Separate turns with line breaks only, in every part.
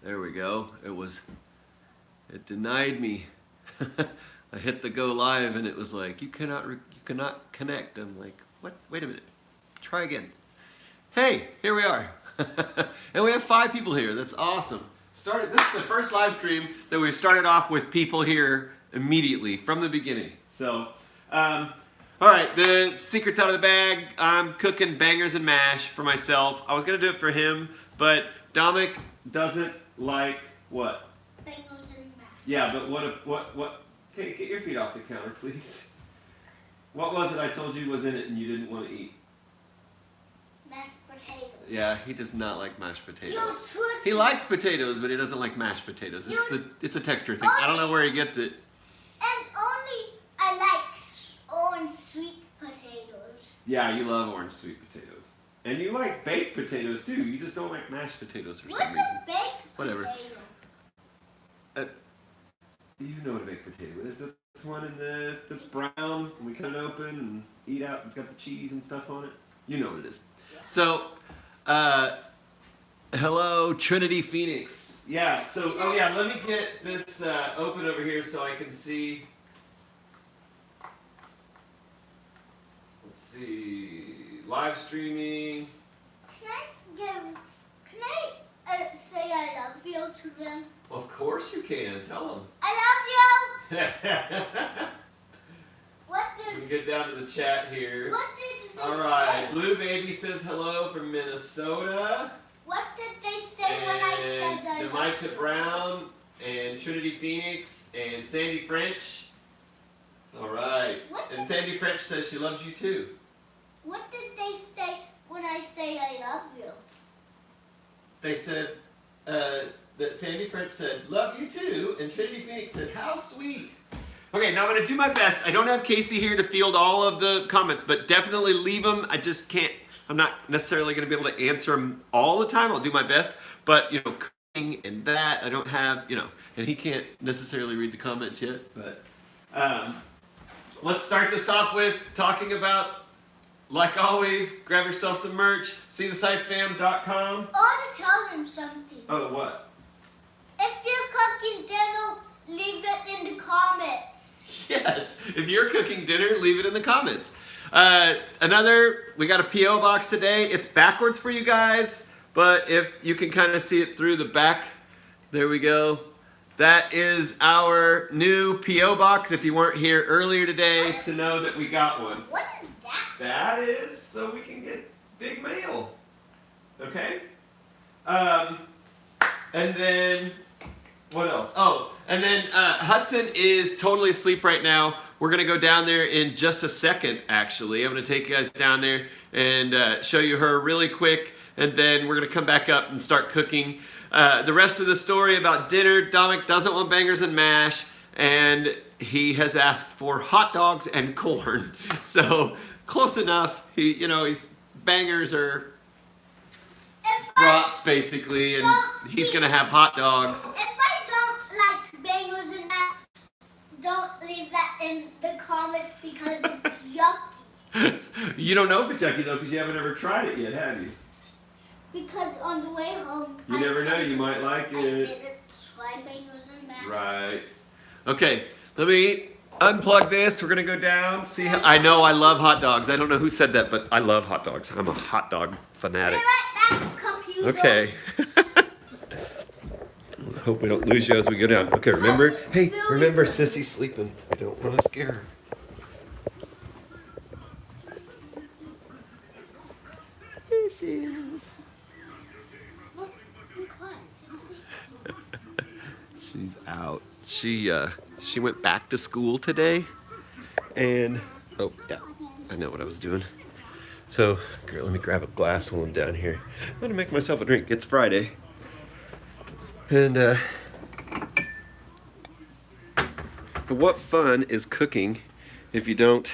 There we go. It denied me. I hit the go live and it was like, you cannot connect. I'm like, what? Wait a minute. Try again. Hey, here we are. And we have 5 people here. That's awesome. This is the first live stream that we've started off with people here immediately from the beginning. So, all right, the secret's out of the bag. I'm cooking bangers and mash for myself. I was gonna do it for him, but Dominic doesn't like what?
Bangers and mash.
Yeah, but what? Okay, get your feet off the counter, please. What was it I told you was in it and you didn't want to eat?
Mashed potatoes.
Yeah, he does not like mashed potatoes.
You're tripping.
He likes potatoes, but he doesn't like mashed potatoes. It's a texture thing. I don't know where he gets it.
And only I like orange sweet potatoes.
Yeah, you love orange sweet potatoes. And you like baked potatoes too. You just don't like mashed potatoes for some
What's
reason.
a baked
Whatever.
potato?
You know what a baked potato is. This one that's brown, and we cut it open and eat out. It's got the cheese and stuff on it. You know what it is.
Yeah.
So, hello, Trinity Phoenix. Yeah, so, oh yeah, let me get this open over here so I can see. Let's see, live streaming.
Can I say I love you to them?
Of course you can, tell
I love you.
them.
What
We
did
can get down to the chat here.
they
All right,
say?
Blue Baby says hello from Minnesota.
What did they say when I said I love
Demetra
you?
Brown and Trinity Phoenix and Sandy French. All right.
What
And
did-
Sandy French says she loves you too.
What did they say when I say I love you?
They said that Sandy French said love you too, and Trinity Phoenix said how sweet. Okay, now I'm gonna do my best. I don't have Casey here to field all of the comments, but definitely leave them. I just can't. I'm not necessarily gonna be able to answer them all the time. I'll do my best, but you know, cooking and that I don't have. You know, and he can't necessarily read the comments yet. But let's start this off with talking about, like always, grab yourself some merch. SeeTheSightsFam.com.
I want to tell them something.
Oh, what?
If you're cooking dinner, leave it in the comments.
Yes, if you're cooking dinner, leave it in the comments. We got a P.O. box today. It's backwards for you guys, but if you can kind of see it through the back, there we go. That is our new P.O. box, if you weren't here earlier today to know that we got one.
What is that?
That is so we can get big mail. Okay? And then, what else? Oh, and then Hudson is totally asleep right now. We're going to go down there in just a second, actually. I'm going to take you guys down there and show you her really quick. And then we're going to come back up and start cooking. The rest of the story about dinner, Dominic doesn't want bangers and mash. And he has asked for hot dogs and corn. So, close enough. He's bangers are brats, basically. And he's going to have hot dogs.
If I don't like bangers and mash, don't leave that in the comments because it's yucky.
You don't know if it's yucky though, because you haven't ever tried it yet, have you?
Because on the way home,
You never know, you might like
I
it.
didn't try bangers and mash.
Right. Okay, let me unplug this. We're gonna go down. See how I know I love hot dogs. I don't know who said that, but I love hot dogs. I'm a hot dog
Be
fanatic.
right back, computer.
Okay. Hope we don't lose you as we go down. Okay, remember? Hey, remember Sissy's sleeping. We don't want to scare her. Here she is.
Look, be quiet.
She's out. She went back to school today, and oh yeah, I know what I was doing. So, girl, let me grab a glass while I'm down here. I'm gonna make myself a drink. It's Friday, and what fun is cooking if you don't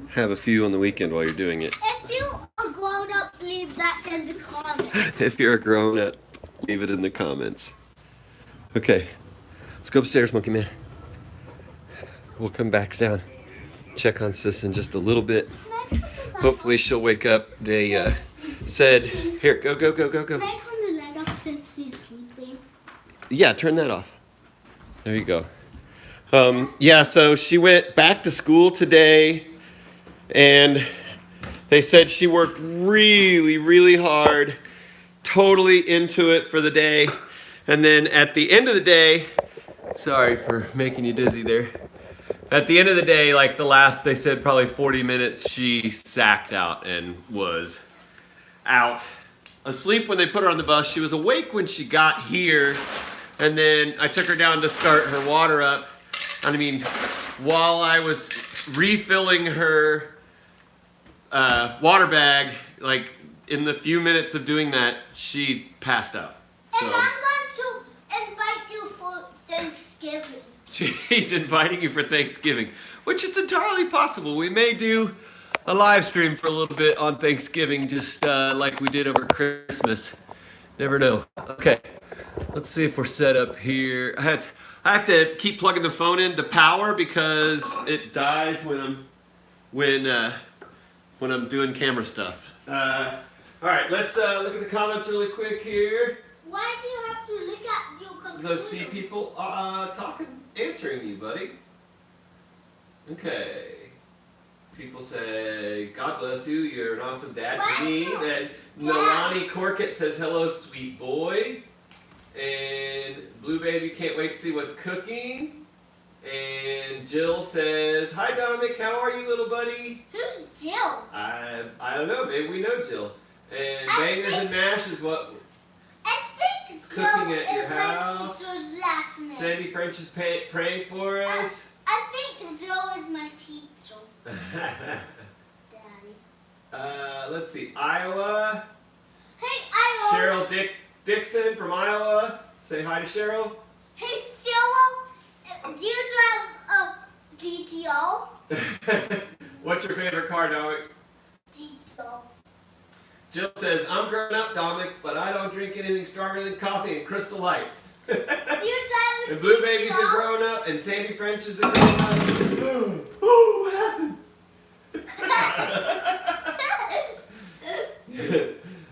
have a few on the weekend while you're doing it?
If you are grown up, leave that in the comments.
If you're a grown up, leave it in the comments. Okay, let's go upstairs, Monkey Man. We'll come back down, check on Sis in just a little bit. Hopefully she'll wake up. They said, here, go.
Can I turn the light off since he's sleeping.
Yeah, turn that off. There you go. Yeah, so she went back to school today, and they said she worked really, really hard, totally into it for the day. And then at the end of the day, sorry for making you dizzy there. At the end of the day, like the last, they said probably 40 minutes, she sacked out and was out. Asleep when they put her on the bus. She was awake when she got here, and then I took her down to start her water up. And I mean, while I was refilling her water bag, like in the few minutes of doing that, she passed out.
And I'm going to invite you for Thanksgiving.
She's inviting you for Thanksgiving, which is entirely possible. We may do a live stream for a little bit on Thanksgiving, just like we did over Christmas. Never know. Okay, let's see if we're set up here. I have to keep plugging the phone into power because it dies when I'm doing camera stuff. All right, let's look at the comments really quick here.
Why do you have to look at your computer?
Let's see people talking, answering you, buddy. Okay. People say, God bless you, you're an awesome dad to me. And Nalani Corkett says, hello, sweet boy. And Blue Baby can't wait to see what's cooking. And Jill says, hi, Dominic, how are you, little buddy?
Who's Jill?
I don't know, maybe we know Jill. And Bangers and Mash is what?
I think Jill
Cooking at your
is
house.
my teacher's last name.
Sandy French is praying for us.
I think Jill is my teacher. Daddy.
Let's see, Iowa.
Hey, Iowa.
Cheryl Dixon from Iowa. Say hi to Cheryl.
Hey, Cheryl. Do you drive a GTO?
What's your favorite car, Dominic?
GTO.
Jill says, I'm grown up, Dominic, but I don't drink anything stronger than coffee and Crystal Light.
Do you drive a
And Blue
GTO?
Baby's a grown up, and Sandy French is a grown up. Oh, what happened?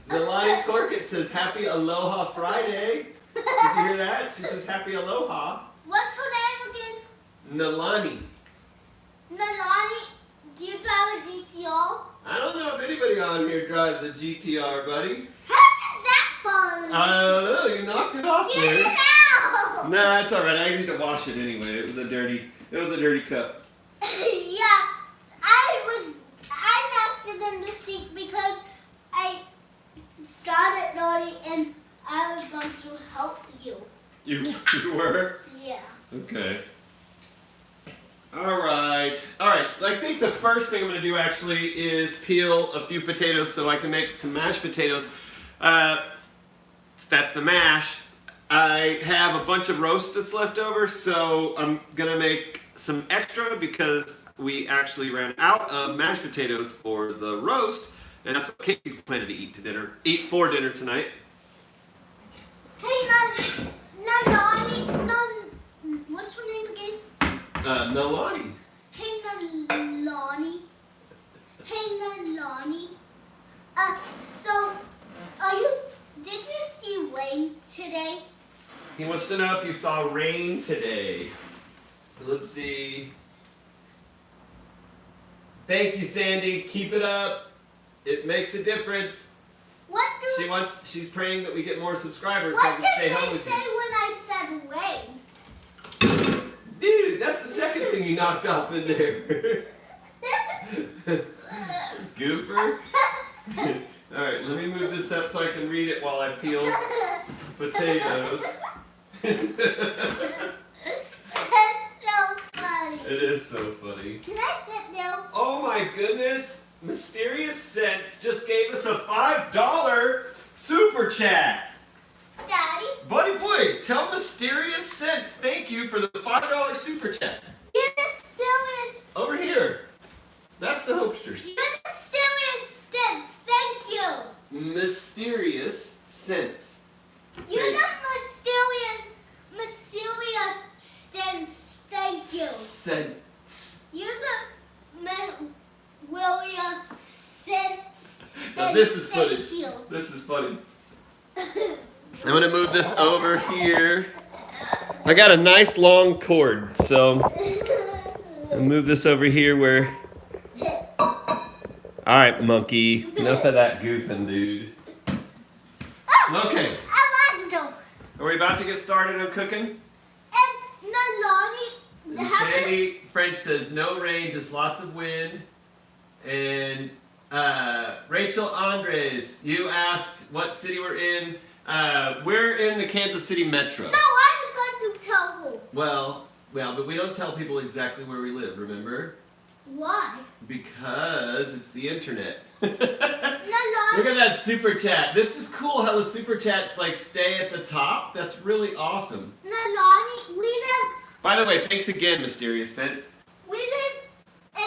Nalani Corkett says, happy Aloha Friday. Did you hear that? She says, happy Aloha.
What's her name again?
Nalani.
Nalani. Do you drive a GTO?
I don't know if anybody on here drives a GTR, buddy.
How did that fall?
I don't know. You knocked it off
Get
there.
it out!
Nah, it's all right. I need to wash it anyway. It was a dirty cup.
Yeah, I knocked it in the sink because I started naughty and I was going to help you.
You were?
Yeah.
Okay. All right. I think the first thing I'm going to do actually is peel a few potatoes so I can make some mashed potatoes. That's the mash. I have a bunch of roast that's left over, so I'm going to make some extra because we actually ran out of mashed potatoes for the roast, and that's what Casey's planning to eat for dinner tonight.
Hey, Nalani. What's her name again?
Nalani.
Hey, Nalani. Hey, Nalani. So, did you see rain today?
He wants to know if you saw rain today. Let's see. Thank you, Sandy. Keep it up. It makes a difference. She's praying that we get more subscribers so I
What
can stay
did
home
they
with
say when I said rain?
you. Dude, that's the second thing you knocked off in there. Goofer. Alright, let me move this up so I can read it while I peel potatoes.
That's so funny.
It is so funny.
Can I sit down?
Oh my goodness! Mysterious Sense just gave us a $5 super chat.
Daddy?
Buddy boy, tell Mysterious Sense thank you for the $5 super chat.
You're the silliest.
Over here. That's the Hopesters.
You're the silliest stints. Thank you.
Mysterious Sense.
You're the mysterious stints. Thank you.
Sense.
You're the William stints.
Now this is
Thank
funny.
you.
This is funny. I'm gonna move this over here. I got a nice long cord, so I'll move this over here where. All right, monkey. Enough of that goofing, dude. Okay. Are we about to get started on cooking? And Sandy French says no rain, just lots of wind. And Rachel Andres, you asked what city we're in. We're in the Kansas City metro.
No, I was going to tell you.
Well, but we don't tell people exactly where we live, remember?
Why?
Because it's the internet.
Nalani.
Look at that super chat. This is cool how the super chats like stay at the top. That's really awesome.
Nalani, we live.
By the way, thanks again, Mysterious Sense.
We live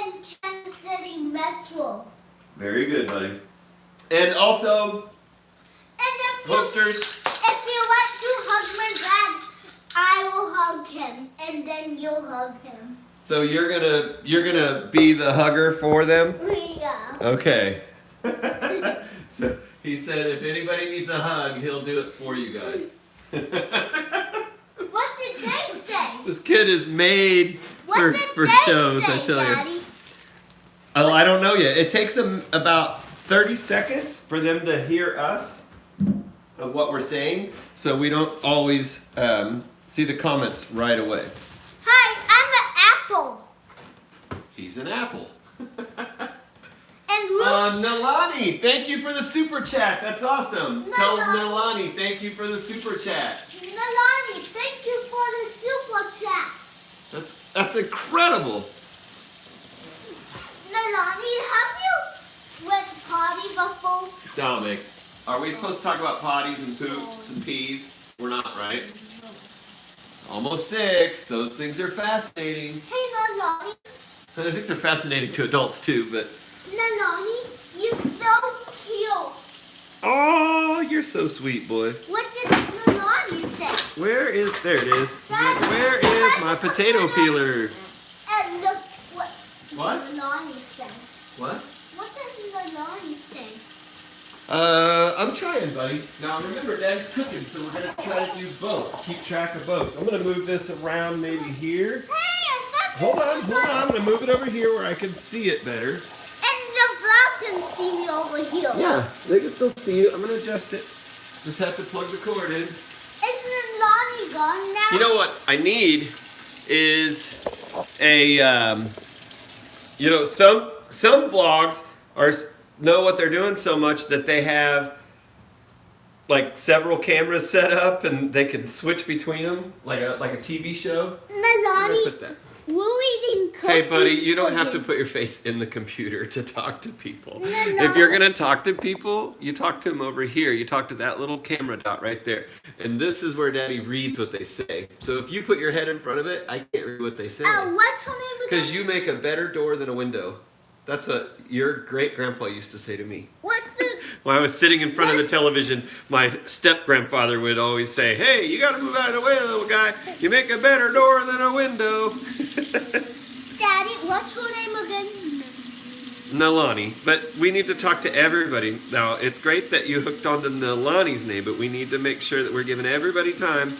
in Kansas City Metro.
Very good, buddy. And also,
And
posters.
if you want to hug my dad, I will hug him, and then you'll hug him.
So you're gonna be the hugger for them?
Yeah.
Okay. So he said if anybody needs a hug, he'll do it for you guys.
What did they say?
This kid is made
What
for
did they
shows,
say,
I tell
Daddy?
you. Oh, I don't know yet. It takes them about 30 seconds for them to hear us of what we're saying, so we don't always see the comments right away.
Hi, I'm an apple.
He's an apple.
And Ruth,
Nalani, thank you for the super chat. That's awesome. Tell
Nalani.
Nalani, thank you for the super chat.
Nalani, thank you for the super chat.
That's incredible.
Nalani, have you went potty before?
Dominic, are we supposed to talk about potties and poops and peas? We're not, right? Almost 6. Those things are fascinating.
Hey, Nalani.
I think they're fascinating to adults too, but.
Nalani, you're so cute.
Oh, you're so sweet, boy.
What did Nalani say?
There it is.
Daddy,
Where is my potato peeler?
And look what
What?
Nalani said.
What?
What does Nalani say?
I'm trying, buddy. Now remember, Dad's cooking, so we're gonna try to do both. Keep track of both. I'm gonna move this around maybe here.
Hey, I thought
Hold on. I'm gonna move it over here where I can see it better.
And the vlog can see me over here.
Yeah, they can still see you. I'm gonna adjust it. Just have to plug the cord in.
Is Nalani gone now?
You know what I need is a, some vlogs know what they're doing so much that they have like several cameras set up and they can switch between them like a TV show. I'm gonna
Nalani,
put that.
we're eating cookies.
Hey buddy, you don't have to
again.
put your face in the computer to talk to people.
No.
If you're gonna talk to people, you talk to them over here. You talk to that little camera dot right there. And this is where Daddy reads what they say. So if you put your head in front of it, I can't read what they say.
What's her name again?
Because you make a better door than a window. That's what your great-grandpa used to say to me.
What's the...
When I was sitting in front of the television, my step-grandfather would always say, hey, you gotta move out of the way, little guy. You make a better door than a window.
Daddy, what's her name again?
Nalani. But we need to talk to everybody. Now, it's great that you hooked onto Nalani's name, but we need to make sure that we're giving everybody time.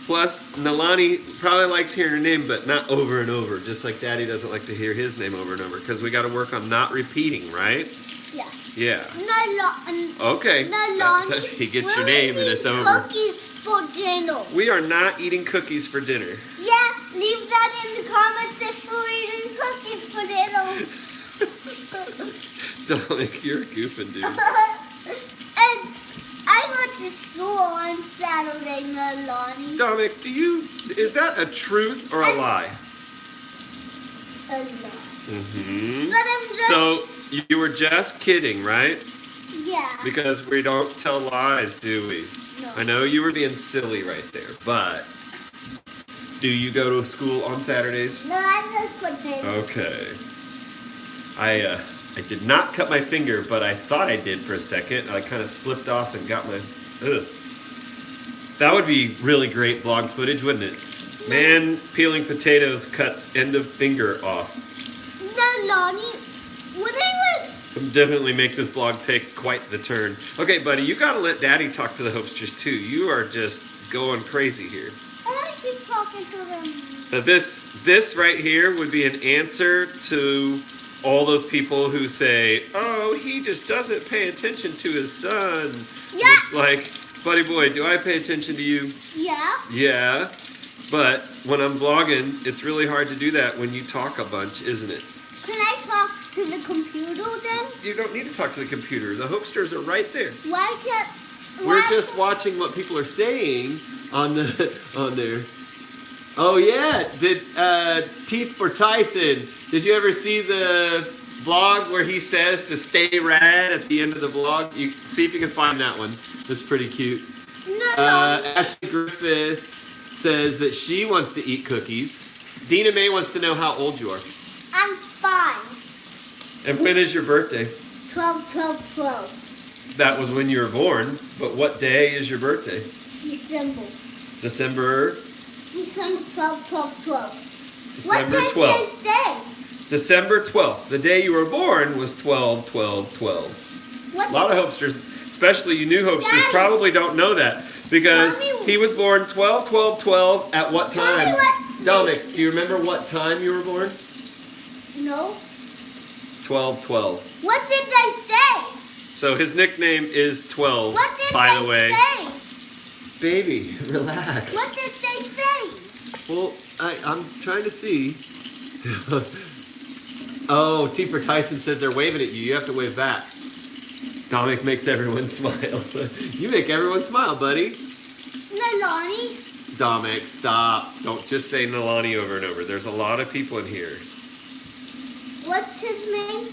Plus, Nalani probably likes hearing her name, but not over and over, just like Daddy doesn't like to hear his name over and over, because we got to work on not repeating, right?
Yeah.
Yeah.
Nalani.
Okay.
Nalani.
He gets your name and it's over.
Cookies for dinner.
We are not eating cookies for dinner.
Yeah, leave that in the comments if we're eating cookies for dinner.
Dominic, you're goofing, dude.
And I went to school on Saturday, Nalani.
Dominic, is that a truth or a lie?
A lot.
Mm-hmm.
But I'm just...
So, you were just kidding, right?
Yeah.
Because we don't tell lies, do we?
No.
I know you were being silly right there, but do you go to school on Saturdays?
No, I just put it.
Okay. I did not cut my finger, but I thought I did for a second. I kind of slipped off and got my... Ugh. That would be really great vlog footage, wouldn't it? Man peeling potatoes cuts end of finger off.
Nalani, when I was
Definitely make this vlog take quite the turn. Okay, buddy, you gotta let Daddy talk to the Hopesters too. You are just going crazy here.
I want to keep talking to them.
Now this right here would be an answer to all those people who say, "Oh, he just doesn't pay attention to his son."
Yeah.
It's like, buddy boy, do I pay attention to you?
Yeah.
Yeah. But when I'm vlogging, it's really hard to do that when you talk a bunch, isn't it?
Can I talk to the computer then?
You don't need to talk to the computer. The Hopesters are right there.
Why can't?
We're
why
just watching what people are saying on there. Oh yeah, did Teeth for Tyson? Did you ever see the vlog where he says to stay rad at the end of the vlog? You see if you can find that one. That's pretty cute.
No.
Ashley Griffith says that she wants to eat cookies. Dina May wants to know how old you are.
I'm 5.
And when is your birthday?
12, 12, 12.
That was when you were born, but what day is your birthday?
December.
December
12, 12, 12. What
December
did
12th.
they say?
December 12th. The day you were born was 12, 12, 12.
What
A lot
did-
of Hopesters, especially you new Hopesters,
Daddy.
probably don't know that because
Mommy.
he was born 12, 12, 12 at what
Tell me
time?
what
Dominic,
they-
do you remember what time you were born?
No.
12, 12.
What did they say?
So his nickname is 12,
What did
by
they
the way.
say?
Baby, relax.
What did they say?
Well, I'm trying to see. Oh, T for Tyson said they're waving at you. You have to wave back. Dominic makes everyone smile. You make everyone smile, buddy.
Nalani.
Dominic, stop. Don't just say Nalani over and over. There's a lot of people in here.
What's his name?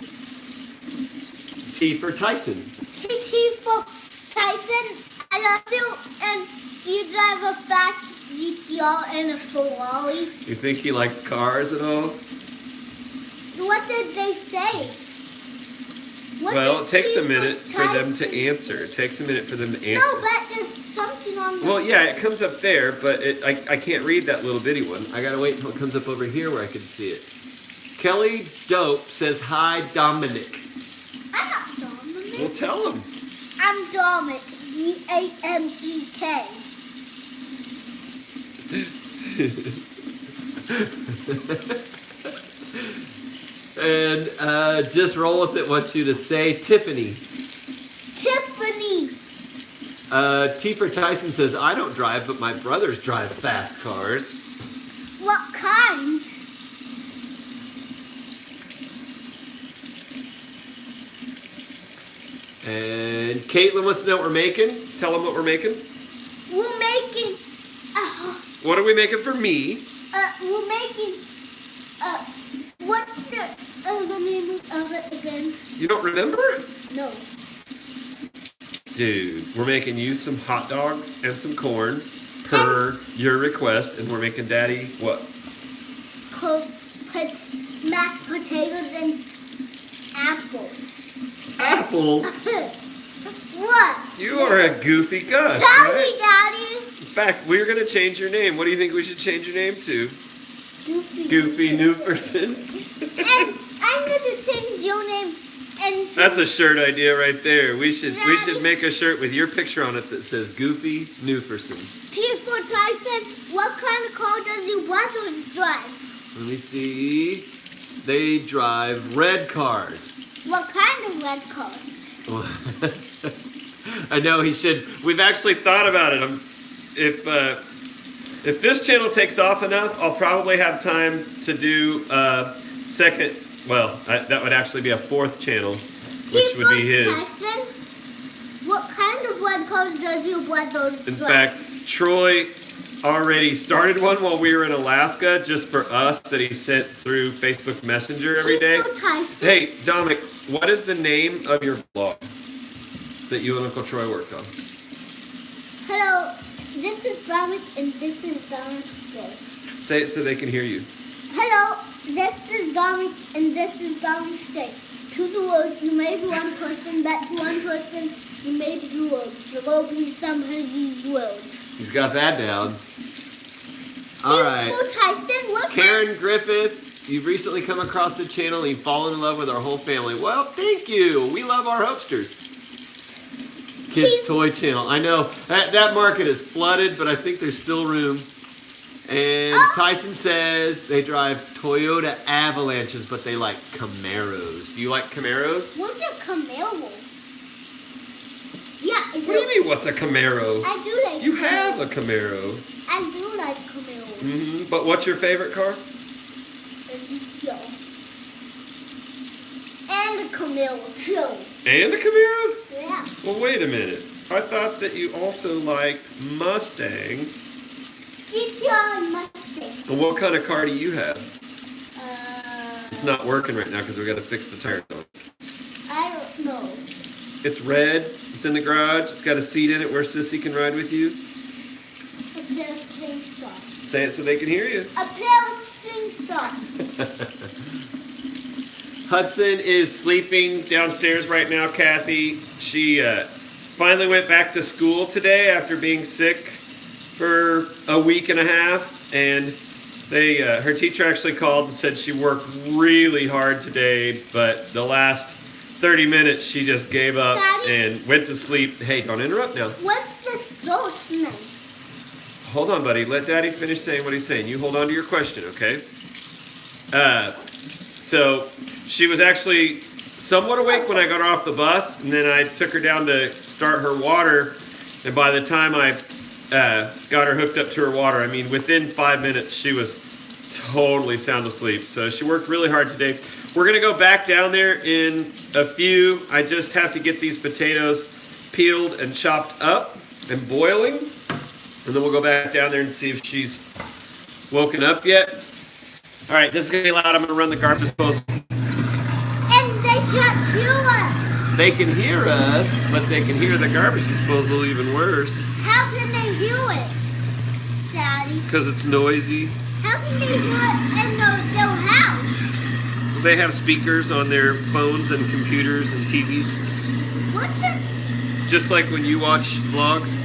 T for Tyson.
TT for Tyson. I love you. And you drive a fast GTR and a Ferrari.
You think he likes cars at all?
What did they say? What
Well,
did
it takes a
T
minute for them to
Tyson-
answer. It takes a minute for them to answer.
No, but there's something on the...
Well, yeah, it comes up there, but I can't read that little bitty one. I gotta wait until it comes up over here where I can see it. Kelly Dope says, hi, Dominic.
I'm not Dominic.
Well, tell him.
I'm Dominic. D-A-M-E-K.
And just roll with it, wants you to say Tiffany.
Tiffany.
T for Tyson says, I don't drive, but my brothers drive fast cars.
What kind?
And Caitlin wants to know what we're making. Tell them what we're making.
We're making...
What are we making for me?
we're making... what's the name of it again?
You don't remember?
No.
Dude, we're making you some hot dogs and some corn per your request, and we're making Daddy what?
Mashed potatoes and apples.
Apples?
What?
You are a goofy Gus,
Tell
right?
me, Daddy.
In fact, we're going to change your name. What do you think we should change your name to?
Goofy.
Goofy Newperson?
And I'm going to change your name and...
That's a shirt idea right there. We should make a shirt with your picture on it that says Goofy Newperson.
T for Tyson, what kind of car does your brothers drive?
Let me see. They drive red cars.
What kind of red cars?
I know he should. We've actually thought about it. If this channel takes off enough, I'll probably have time to do a second. Well, that would actually be a fourth channel, which would be his.
Tyson, what kind of red cars does your brothers
In
drive?
fact, Troy already started one while we were in Alaska, just for us, that he sent through Facebook Messenger every day.
T for Tyson.
Hey, Dominic, what is the name of your vlog that you and Uncle Troy worked on?
Hello, this is Dominic and this is Dominic's day.
Say it so they can hear you.
Hello, this is Dominic and this is Dominic's day. To the world, you made one person, but to one person, you made the world. So go be somebody's world.
He's got that down. All right.
T for Tyson, what
Karen Griffith you've recently come across the channel and you've fallen in love with our whole family. Well, thank you. We love our Hopesters. Kids Toy Channel. I know that market is flooded, but I think there's still room. And Tyson says they drive Toyota Avalanches, but they like Camaros. Do you like Camaros?
What's a Camaro? Yeah.
What do you mean, what's a Camaro?
I do like
You
Camaro.
have a Camaro.
I do like Camaro.
But what's your favorite car?
And a Camaro too.
And a Camaro?
Yeah.
Well, wait a minute. I thought that you also liked Mustangs.
GTR and Mustang.
Well, what kind of car do you have? It's
Uh,
not working right now because we got to fix the tires on it.
I don't know.
It's red. It's in the garage. It's got a seat in it where Sissy can ride with you.
A pair of sing song.
Say it so they can hear you.
A pair of sing song.
Hudson is sleeping downstairs right now, Kathy. She finally went back to school today after being sick for a week and a half. And her teacher actually called and said she worked really hard today, but the last 30 minutes she just gave up
Daddy?
and went to sleep. Hey, don't interrupt now.
What's the sauce name?
Hold on, buddy. Let Daddy finish saying what he's saying. You hold on to your question, okay? So she was actually somewhat awake when I got her off the bus, and then I took her down to start her water, and by the time I got her hooked up to her water, I mean, within 5 minutes, she was totally sound asleep. So she worked really hard today. We're going to go back down there in a few. I just have to get these potatoes peeled and chopped up and boiling, and then we'll go back down there and see if she's woken up yet. All right, this is going to be loud. I'm going to run the garbage disposal.
And they can't hear us.
They can hear us, but they can hear the garbage disposal even worse.
How can they hear it, Daddy?
Because it's noisy.
How can they hear it in their house?
They have speakers on their phones and computers and TVs.
What's it?
Just like when you watch vlogs.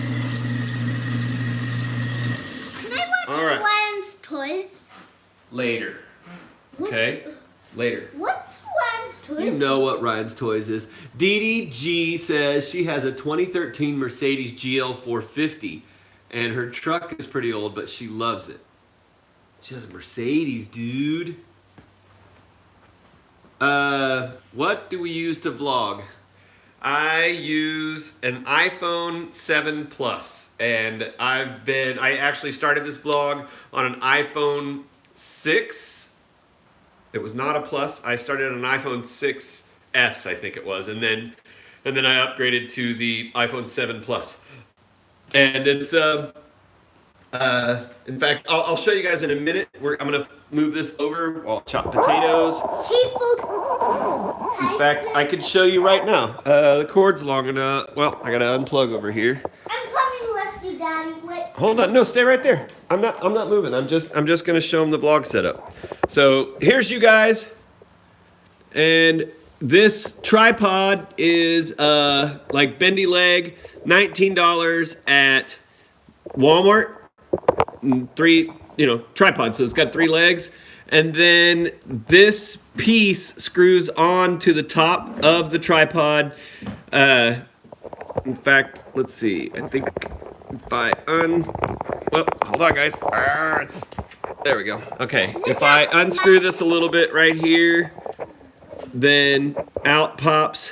Can I watch
All right.
Ryan's Toys?
Later.
What-
Okay? Later.
What's Ryan's Toys?
You know what Ryan's Toys is. Dee Dee G says she has a 2013 Mercedes GL 450. And her truck is pretty old, but she loves it. She has a Mercedes, dude. What do we use to vlog? I use an iPhone 7 Plus, and I actually started this vlog on an iPhone 6. It was not a Plus. I started on an iPhone 6S, I think it was, and then I upgraded to the iPhone 7 Plus. And it's in fact, I'll show you guys in a minute. I'm gonna move this over. I'll chop potatoes.
Seafood.
In fact, I could show you right now. The cord's long enough. Well, I gotta unplug over here.
I'm coming with you, Daddy. Wait.
Hold on, no, stay right there. I'm not moving. I'm just gonna show them the vlog setup. So here's you guys, and this tripod is like bendy leg, $19 at Walmart. 3, tripod. So it's got 3 legs. And then this piece screws on to the top of the tripod. In fact, let's see. I think if I well, hold on, guys. There we go. Okay. If I unscrew this a little bit right here, then out pops,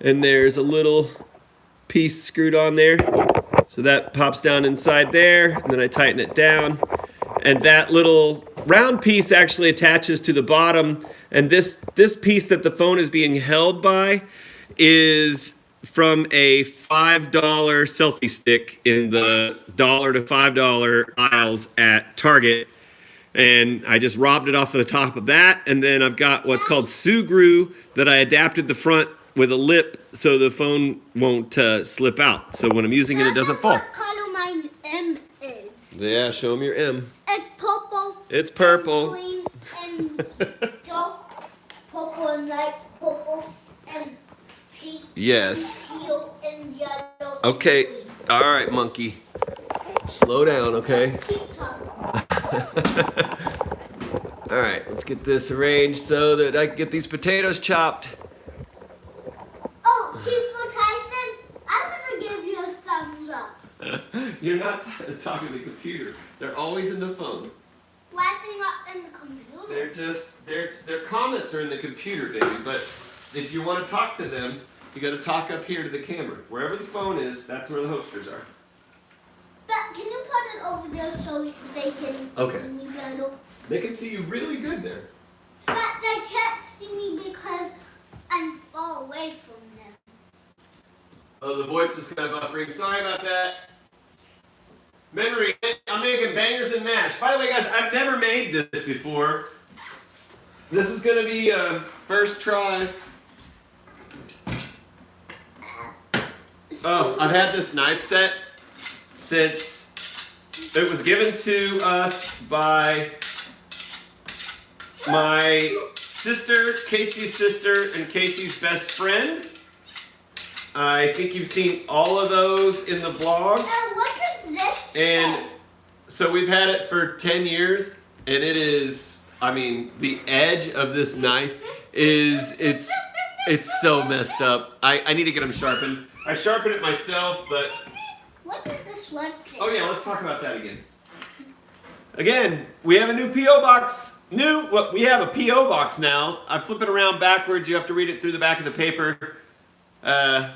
and there's a little piece screwed on there. So that pops down inside there, and then I tighten it down. And that little round piece actually attaches to the bottom. And this piece that the phone is being held by is from a $5 selfie stick in the $1 to $5 aisles at Target. And I just robbed it off of the top of that. And then I've got what's called Sugru that I adapted the front with a lip so the phone won't slip out. So when I'm using it, it doesn't fall.
What color my M is?
Yeah, show them your M.
It's purple.
It's purple.
And green and dark purple and light purple and pink.
Yes.
And teal and yellow.
Okay.
And green.
All right, monkey. Slow down, okay?
Keep talking.
All All right, let's get this arranged so that I can get these potatoes chopped.
Oh, Chief Tyson, I'm gonna give you a thumbs up.
You're not talking to the computer. They're always in the phone.
Why are they not in the computer?
They're just their comments are in the computer, baby. But if you want to talk to them, you got to talk up here to the camera. Wherever the phone is, that's where the hosters are.
But can you put it over there so they can
Okay.
see me better?
They can see you really good there.
But they can't see me because I'm far away from them.
Oh, the voice is kind of buffering. Sorry about that. Memory, I'm making bangers and mash. By the way, guys, I've never made this before. This is going to be first try. Oh, I've had this knife set since it was given to us by my sister, Casey's sister, and Casey's best friend. I think you've seen all of those in the vlogs.
What does this say?
And so we've had it for 10 years, and it is, I mean, the edge of this knife is, it's so messed up. I need to get them sharpened. I sharpen it myself, but...
What does this one say?
Oh yeah, let's talk about that again. Again, we have a new P.O. box. We have a P.O. box now. I flip it around backwards. You have to read it through the back of the paper. That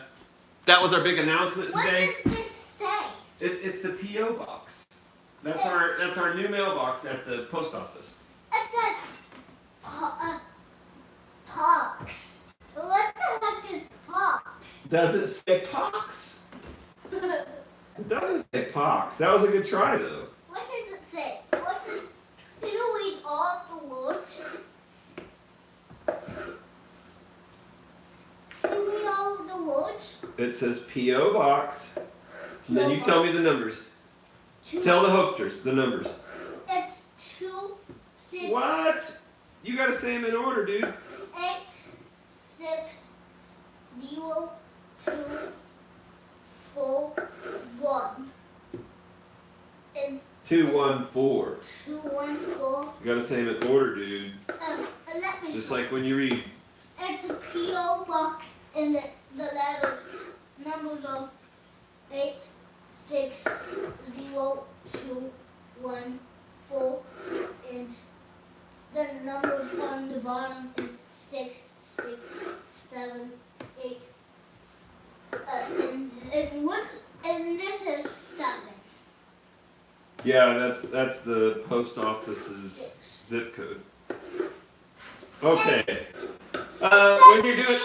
was our big announcement today.
What does this say?
It's the P.O. box. That's our new mailbox at the post office.
It says pox. What the heck is pox?
Does it say pox? It doesn't say pox. That was a good try though.
What does it say? Can you read all the words? Can you read all of the words?
It says P.O. box. And then you tell me the numbers. Tell the hosters the numbers.
It's 2, 6,
What? You gotta say them in order, dude.
8, 6, 0, 2, 4, 1. And
214.
2, 1, 4.
You gotta say them in order, dude.
Let me.
Just like when you read.
It's a P.O. box and the letters, numbers are 8, 6, 0, 2, 1, 4, and the numbers on the bottom is 6, 6, 7, 8, and this is 7.
Yeah, that's the post office's zip code. Okay. When you're doing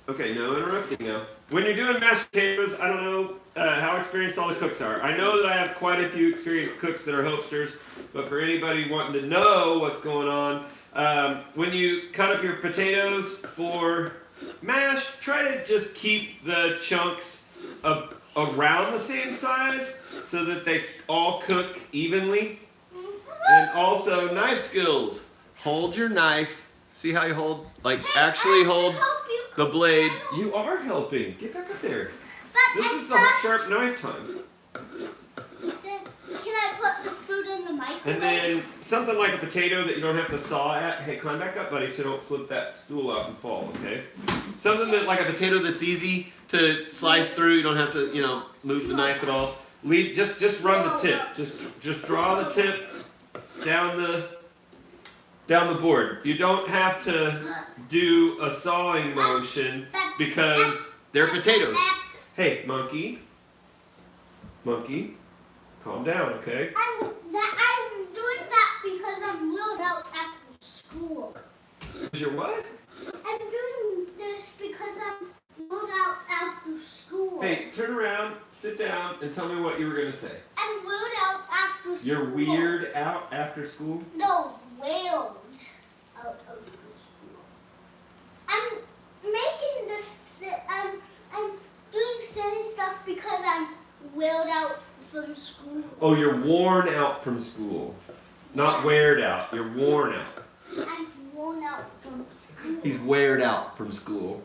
okay, no interrupting now. When you're doing mashed potatoes, I don't know how experienced all the cooks are. I know that I have quite a few experienced cooks that are hosters, but for anybody wanting to know what's going on, when you cut up your potatoes for mash, try to just keep the chunks around the same size so that they all cook evenly. And also knife skills. Hold your knife. See how you hold? Like actually hold the blade. You are helping. Get back up there. This is the sharp knife time.
Can I put the food in the microwave?
And then something like a potato that you don't have to saw at. Hey, climb back up, buddy, so don't slip that stool out and fall, okay? Something that like a potato that's easy to slice through. You don't have to, move the knife at all. Just run the tip. Just draw the tip down the board. You don't have to do a sawing motion because they're potatoes. Hey, monkey, calm down, okay?
I'm doing that because I'm wheeled out after school.
Is your what?
I'm doing this because I'm wheeled out after school.
Hey, turn around, sit down, and tell me what you were gonna say.
I'm wheeled out after school.
You're weird out after school?
No, wheeled out after school. I'm making this. I'm doing silly stuff because I'm wheeled out from school.
Oh, you're worn out from school. Not weared out. You're worn out.
I'm worn out from school.
He's weared out from school.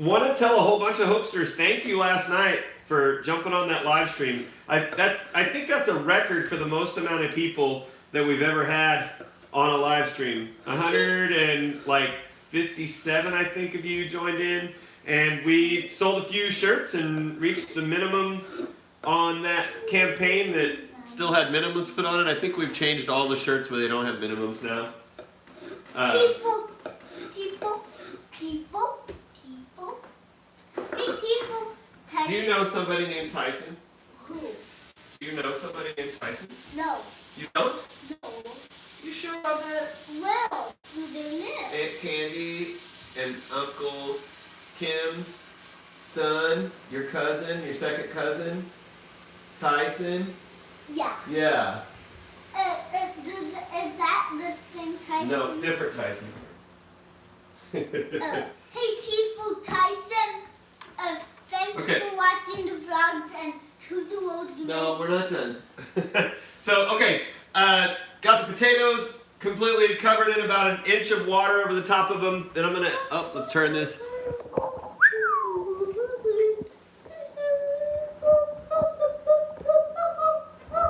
want to tell a whole bunch of Hopesters thank you last night for jumping on that live stream. I think that's a record for the most amount of people that we've ever had on a live stream. 157, I think, of you joined in, and we sold a few shirts and reached the minimum on that campaign that still had minimums put on it. I think we've changed all the shirts where they don't have minimums now.
Tifo. Hey, Tifo.
Do you know somebody named Tyson?
Who?
Do you know somebody named Tyson?
No.
You don't?
No.
You sure about that?
Well, who do you live?
Aunt Candy and Uncle Kim's son, your cousin, your second cousin, Tyson.
Yeah.
Yeah.
Is that the same Tyson?
No, different Tyson.
Hey, Tifo Tyson. Thanks
Okay.
for watching the vlogs and to the world.
No, we're not done. So, okay, got the potatoes completely covered in about an inch of water over the top of them. Then I'm gonna, let's turn this.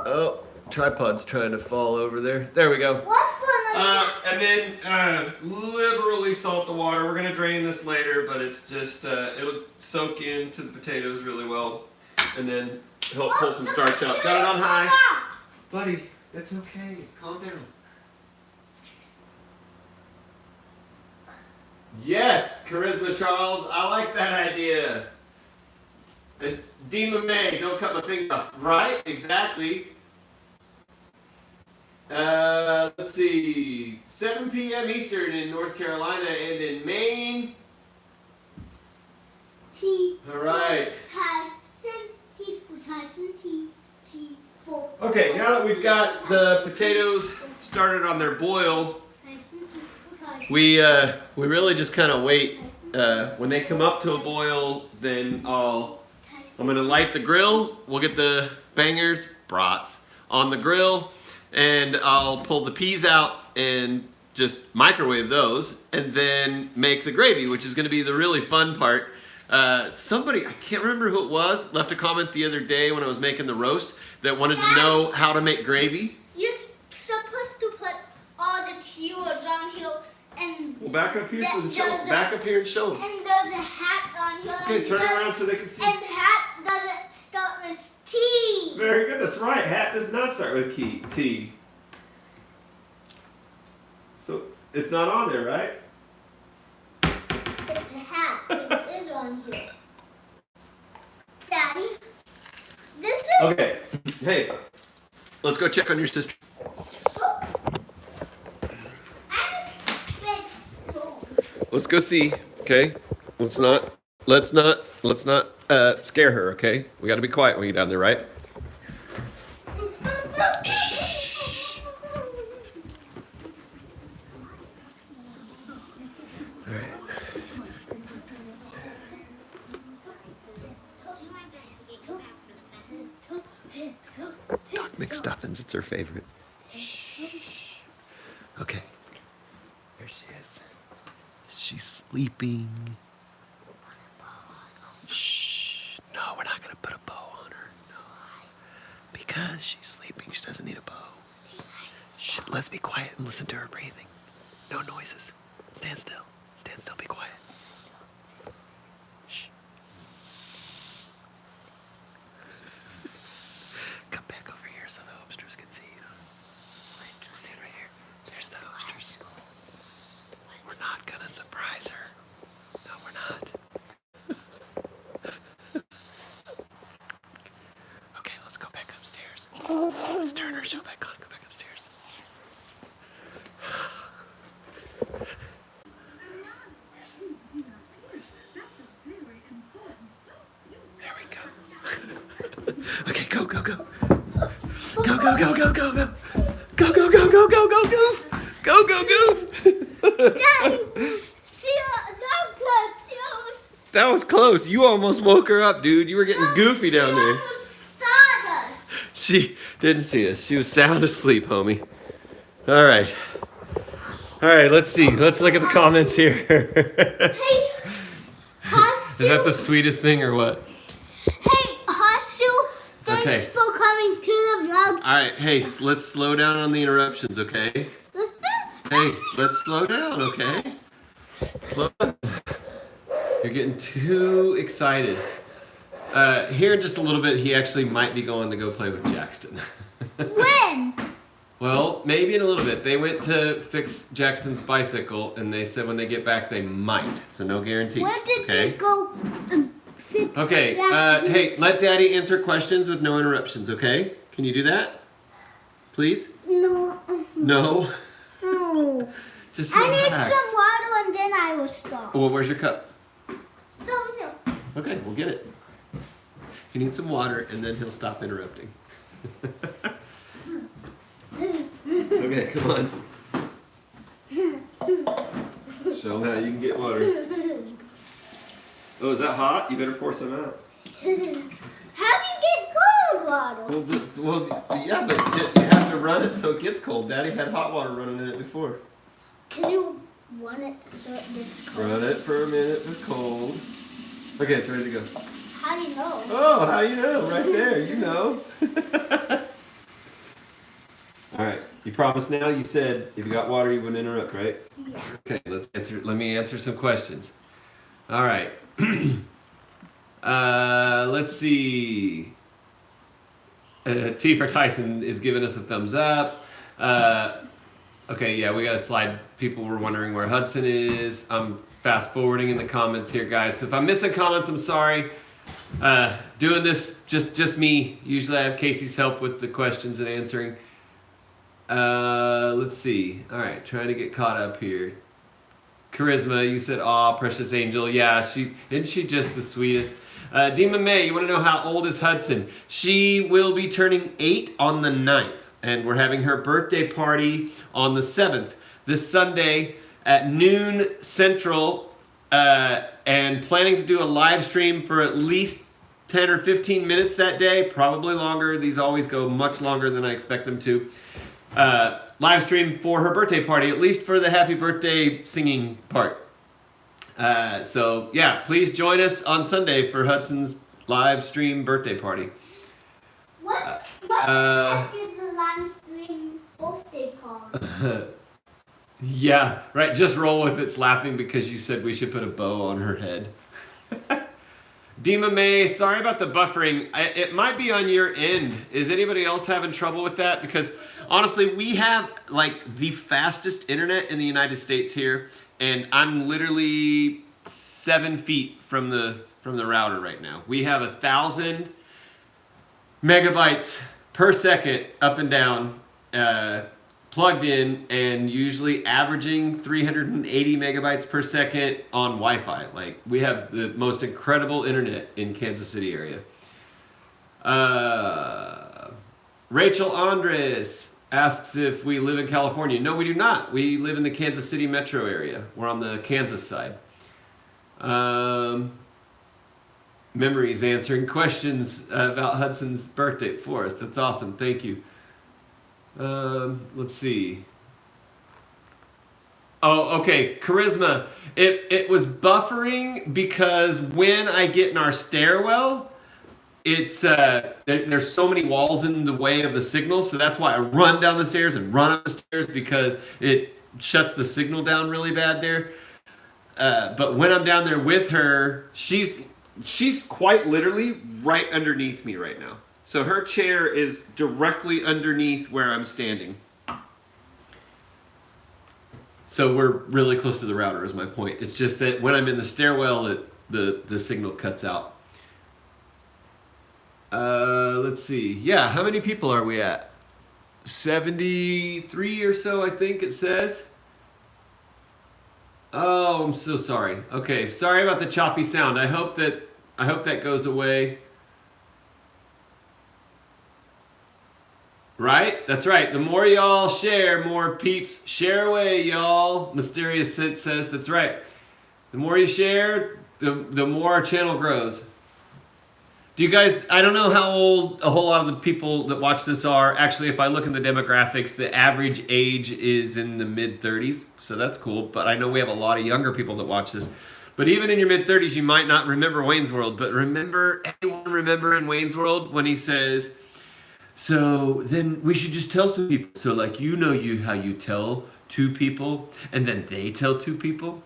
Oh, tripod's trying to fall over there. There we go.
What's fun?
And then liberally salt the water. We're gonna drain this later, but it's just it'll soak into the potatoes really well, and then help pull some starch out. Got it on high, buddy. It's okay. Calm down. Yes, Charisma Charles. I like that idea. And Dima May, don't cut my finger off. Right? Exactly. Let's see. 7 p.m. Eastern in North Carolina and in Maine. All right. Okay, now that we've got the potatoes started on their boil, we really just kind of wait. When they come up to a boil, then I'm gonna light the grill. We'll get the bangers, brats, on the grill, and I'll pull the peas out and just microwave those, and then make the gravy, which is gonna be the really fun part. Somebody, I can't remember who it was, left a comment the other day when I was making the roast that wanted to know how to make gravy.
You're supposed to put all the keywords on here and
Well, back up here so the show. Back up here and show them.
and there's a hat on here.
Okay,
and
turn
does-
around so they can see.
And hat doesn't start with T.
Very good, that's right. Hat does not start with T. So it's not on there, right?
It's a hat. It is on here. Daddy, this is
Okay. Hey, let's go check on your sister.
I'm a big stone.
Let's go see. Okay. Let's not scare her. Okay. We got to be quiet when you're down there, right? Doc McStuffins, it's her favorite. Okay. There she is. She's sleeping. Shh. No, we're not gonna put a bow on her. No. Because she's sleeping, she doesn't need a bow. Shh. Let's be quiet and listen to her breathing. No noises. Stand still. Stand still, be quiet. Shh. Come back over here so the Hopesters can see you. Stand right here. There's the Hopesters. We're not gonna surprise her. No, we're not. Okay, let's go back upstairs. Let's turn our show back on. Go back upstairs. There we go. Okay, go. Go, go, go, go, go, go, go. Go, go, go, go, go, go, goof. Go, go, goof.
Daddy, see, that was close.
That was close. You almost woke her up, dude. You were getting goofy down there.
Stardust.
She didn't see us. She was sound asleep, homie. All right. All right, let's see. Let's look at the comments here.
Hey, how's
Is that the sweetest thing or what?
Hey, Hasu, thanks
Okay.
for coming to the vlog.
All right, hey, let's slow down on the interruptions, okay? Hey, let's slow down, okay? Slow down. You're getting too excited. Here in just a little bit, he actually might be going to go play with Jackson.
When?
Well, maybe in a little bit. They went to fix Jackson's bicycle, and they said when they get back, they might. So no guarantees.
Where did
okay?
they go? Fix
Okay.
Jackson's-
Hey, let Daddy answer questions with no interruptions. Okay? Can you do that? Please.
No.
No.
No.
Just
I need
relax.
some water and then I will stop.
Well, where's your cup?
Stop with you.
Okay, we'll get it. He needs some water, and then he'll stop interrupting. Okay, come on. Show him how you can get water. Oh, is that hot? You better pour some out.
How do you get cold water?
Well, yeah, but you have to run it so it gets cold. Daddy had hot water running in it before.
Can you run it so it gets cold?
Run it for a minute with cold. Okay, it's ready to go.
How do you know?
Oh, how you know? Right there, you know. All right, you promised now. You said if you got water, you wouldn't interrupt, right?
Yeah.
Okay, let me answer some questions. All right. Let's see. T for Tyson is giving us a thumbs up. Okay, yeah, we got a slide. People were wondering where Hudson is. I'm fast forwarding in the comments here, guys. So if I'm missing comments, I'm sorry. Doing this just me. Usually I have Casey's help with the questions and answering. Let's see. All right, trying to get caught up here. Charisma, you said, "Aw, precious angel." Yeah, isn't she just the sweetest? Dima May, you want to know how old is Hudson? She will be turning 8 on the 9th, and we're having her birthday party on the 7th, this Sunday at noon Central, and planning to do a live stream for at least 10 or 15 minutes that day, probably longer. These always go much longer than I expect them to. Live stream for her birthday party, at least for the happy birthday singing part. So yeah, please join us on Sunday for Hudson's live stream birthday party.
What the heck is the live stream birthday party?
Yeah, right. Just roll with it's laughing because you said we should put a bow on her head. Dima May, sorry about the buffering. It might be on your end. Is anybody else having trouble with that? Because honestly, we have like the fastest internet in the United States here, and I'm literally 7 feet from the router right now. We have 1,000 megabytes per second up and down, plugged in, and usually averaging 380 megabytes per second on Wi-Fi. Like, we have the most incredible internet in Kansas City area. Rachel Andres asks if we live in California. No, we do not. We live in the Kansas City metro area. We're on the Kansas side. Memories answering questions about Hudson's birthday for us. That's awesome. Thank you. Let's see. Oh, okay. Charisma. It was buffering because when I get in our stairwell, it's there's so many walls in the way of the signal, so that's why I run down the stairs and run up the stairs because it shuts the signal down really bad there. But when I'm down there with her, she's quite literally right underneath me right now. So her chair is directly underneath where I'm standing. So we're really close to the router is my point. It's just that when I'm in the stairwell, the signal cuts out. Let's see. Yeah, how many people are we at? 73 or so, I think it says. Oh, I'm so sorry. Okay, sorry about the choppy sound. I hope that goes away. Right? That's right. The more y'all share, more peeps share away, y'all. Mysterious Sense says that's right. The more you share, the more our channel grows. Do you guys, I don't know how old a whole lot of the people that watch this are. Actually, if I look in the demographics, the average age is in the mid-30s, so that's cool. But I know we have a lot of younger people that watch this. But even in your mid-30s, you might not remember Wayne's World. But anyone remember in Wayne's World when he says, so then we should just tell some people. So like, how you tell two people, and then they tell two people,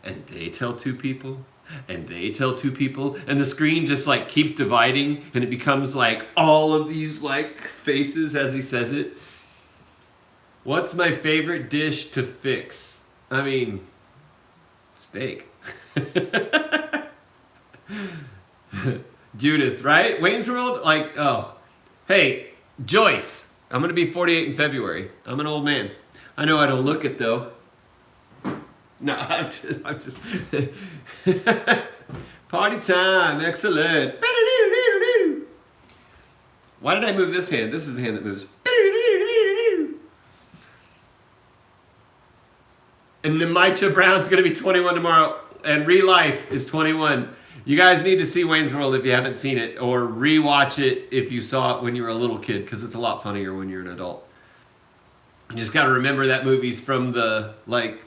and they tell two people, and they tell two people, and the screen just like keeps dividing, and it becomes like all of these like faces as he says it. What's my favorite dish to fix? I mean, steak. Judith, right? Wayne's World, like, oh. Hey, Joyce, I'm going to be 48 in February. I'm an old man. I know I don't look it, though. No, I'm just. Party time, excellent. Why did I move this hand? This is the hand that moves. And Nemicha Brown's going to be 21 tomorrow, and Re-Life is 21. You guys need to see Wayne's World if you haven't seen it, or rewatch it if you saw it when you were a little kid, because it's a lot funnier when you're an adult. You just got to remember that movie's from the like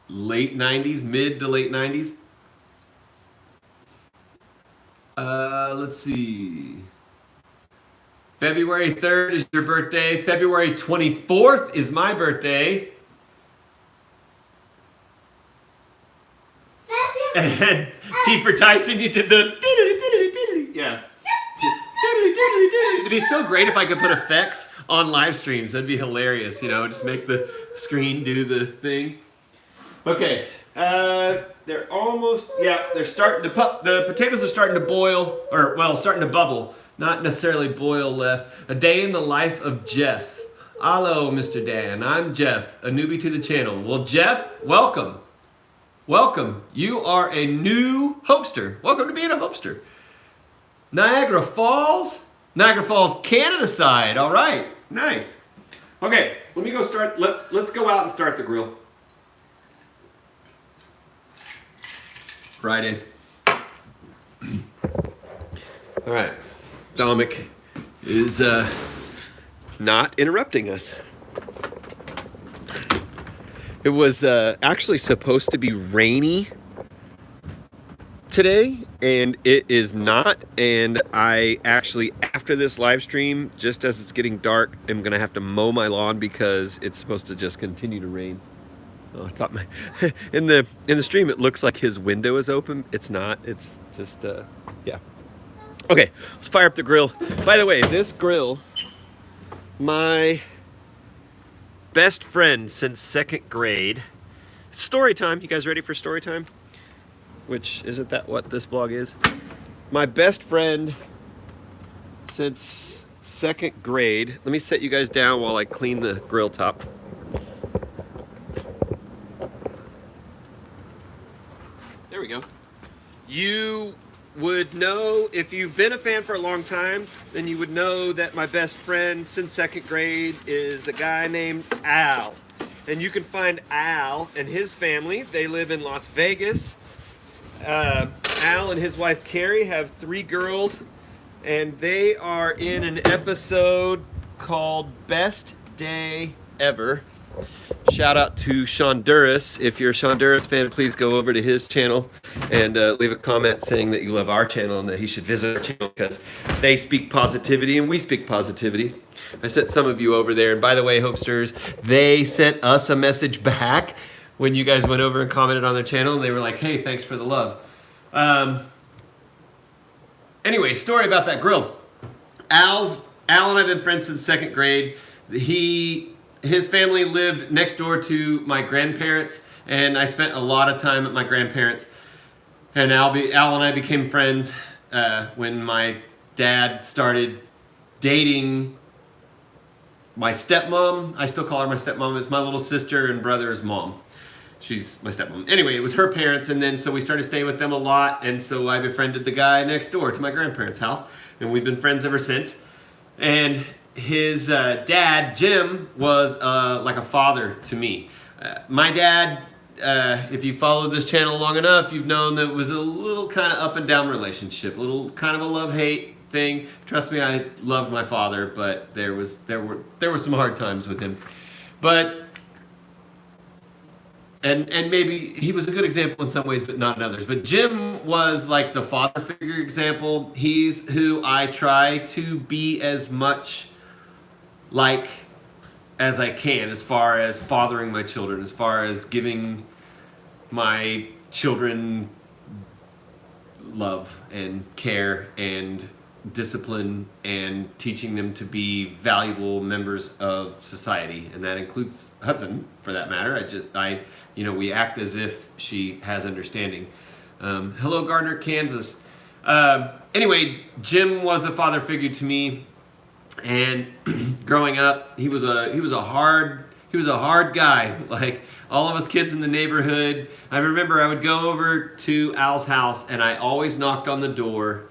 late 90s, mid to late 90s. Let's see. February 3rd is your birthday. February 24th is my birthday. And T for Tyson, you did the yeah. It'd be so great if I could put effects on live streams. That'd be hilarious, just make the screen do the thing. Okay, they're almost, they're starting to the potatoes are starting to boil, starting to bubble. Not necessarily boil left. A day in the life of Jeff. Hello, Mr. Dan. I'm Jeff, a newbie to the channel. Well, Jeff, welcome. Welcome. You are a new hopester. Welcome to being a hopester. Niagara Falls, Canada side. All right. Nice. Okay, let me go start. Let's go out and start the grill. Friday. All right. Dominic is not interrupting us. It was actually supposed to be rainy today, and it is not. And I actually, after this live stream, just as it's getting dark, I'm gonna have to mow my lawn because it's supposed to just continue to rain. Oh, I thought in the stream it looks like his window is open. It's not. It's just yeah. Okay, let's fire up the grill. By the way, this grill, my best friend since 2nd grade. Story time. You guys ready for story time? Which, isn't that what this vlog is? My best friend since 2nd grade. Let me set you guys down while I clean the grill top. There we go. You would know, if you've been a fan for a long time, then you would know that my best friend since 2nd grade is a guy named Al. And you can find Al and his family. They live in Las Vegas. Al and his wife Carrie have 3 girls, and they are in an episode called Best Day Ever. Shout out to Shonduras. If you're a Shonduras fan, please go over to his channel and leave a comment saying that you love our channel and that he should visit our channel, because they speak positivity and we speak positivity. I sent some of you over there, and by the way, Hopesters, they sent us a message back when you guys went over and commented on their channel, and they were like, hey, thanks for the love. Anyway, story about that grill. Al and I've been friends since 2nd grade. His family lived next door to my grandparents, and I spent a lot of time at my grandparents. And Al and I became friends when my dad started dating my stepmom. I still call her my stepmom. It's my little sister and brother's mom. She's my stepmom. Anyway, it was her parents, and then so we started staying with them a lot, and so I befriended the guy next door to my grandparents' house, and we've been friends ever since. And his dad, Jim, was like a father to me. My dad, if you followed this channel long enough, you've known that it was a little kind of up and down relationship, a little kind of a love-hate thing. Trust me, I loved my father, but there were some hard times with him. But and maybe he was a good example in some ways, but not in others. But Jim was like the father figure example. He's who I try to be as much like as I can, as far as fathering my children, as far as giving my children love and care and discipline and teaching them to be valuable members of society, and that includes Hudson for that matter. We act as if she has understanding. Hello, Gardner, Kansas. Anyway, Jim was a father figure to me, and growing up, he was a hard guy. Like all of us kids in the neighborhood. I remember I would go over to Al's house, and I always knocked on the door.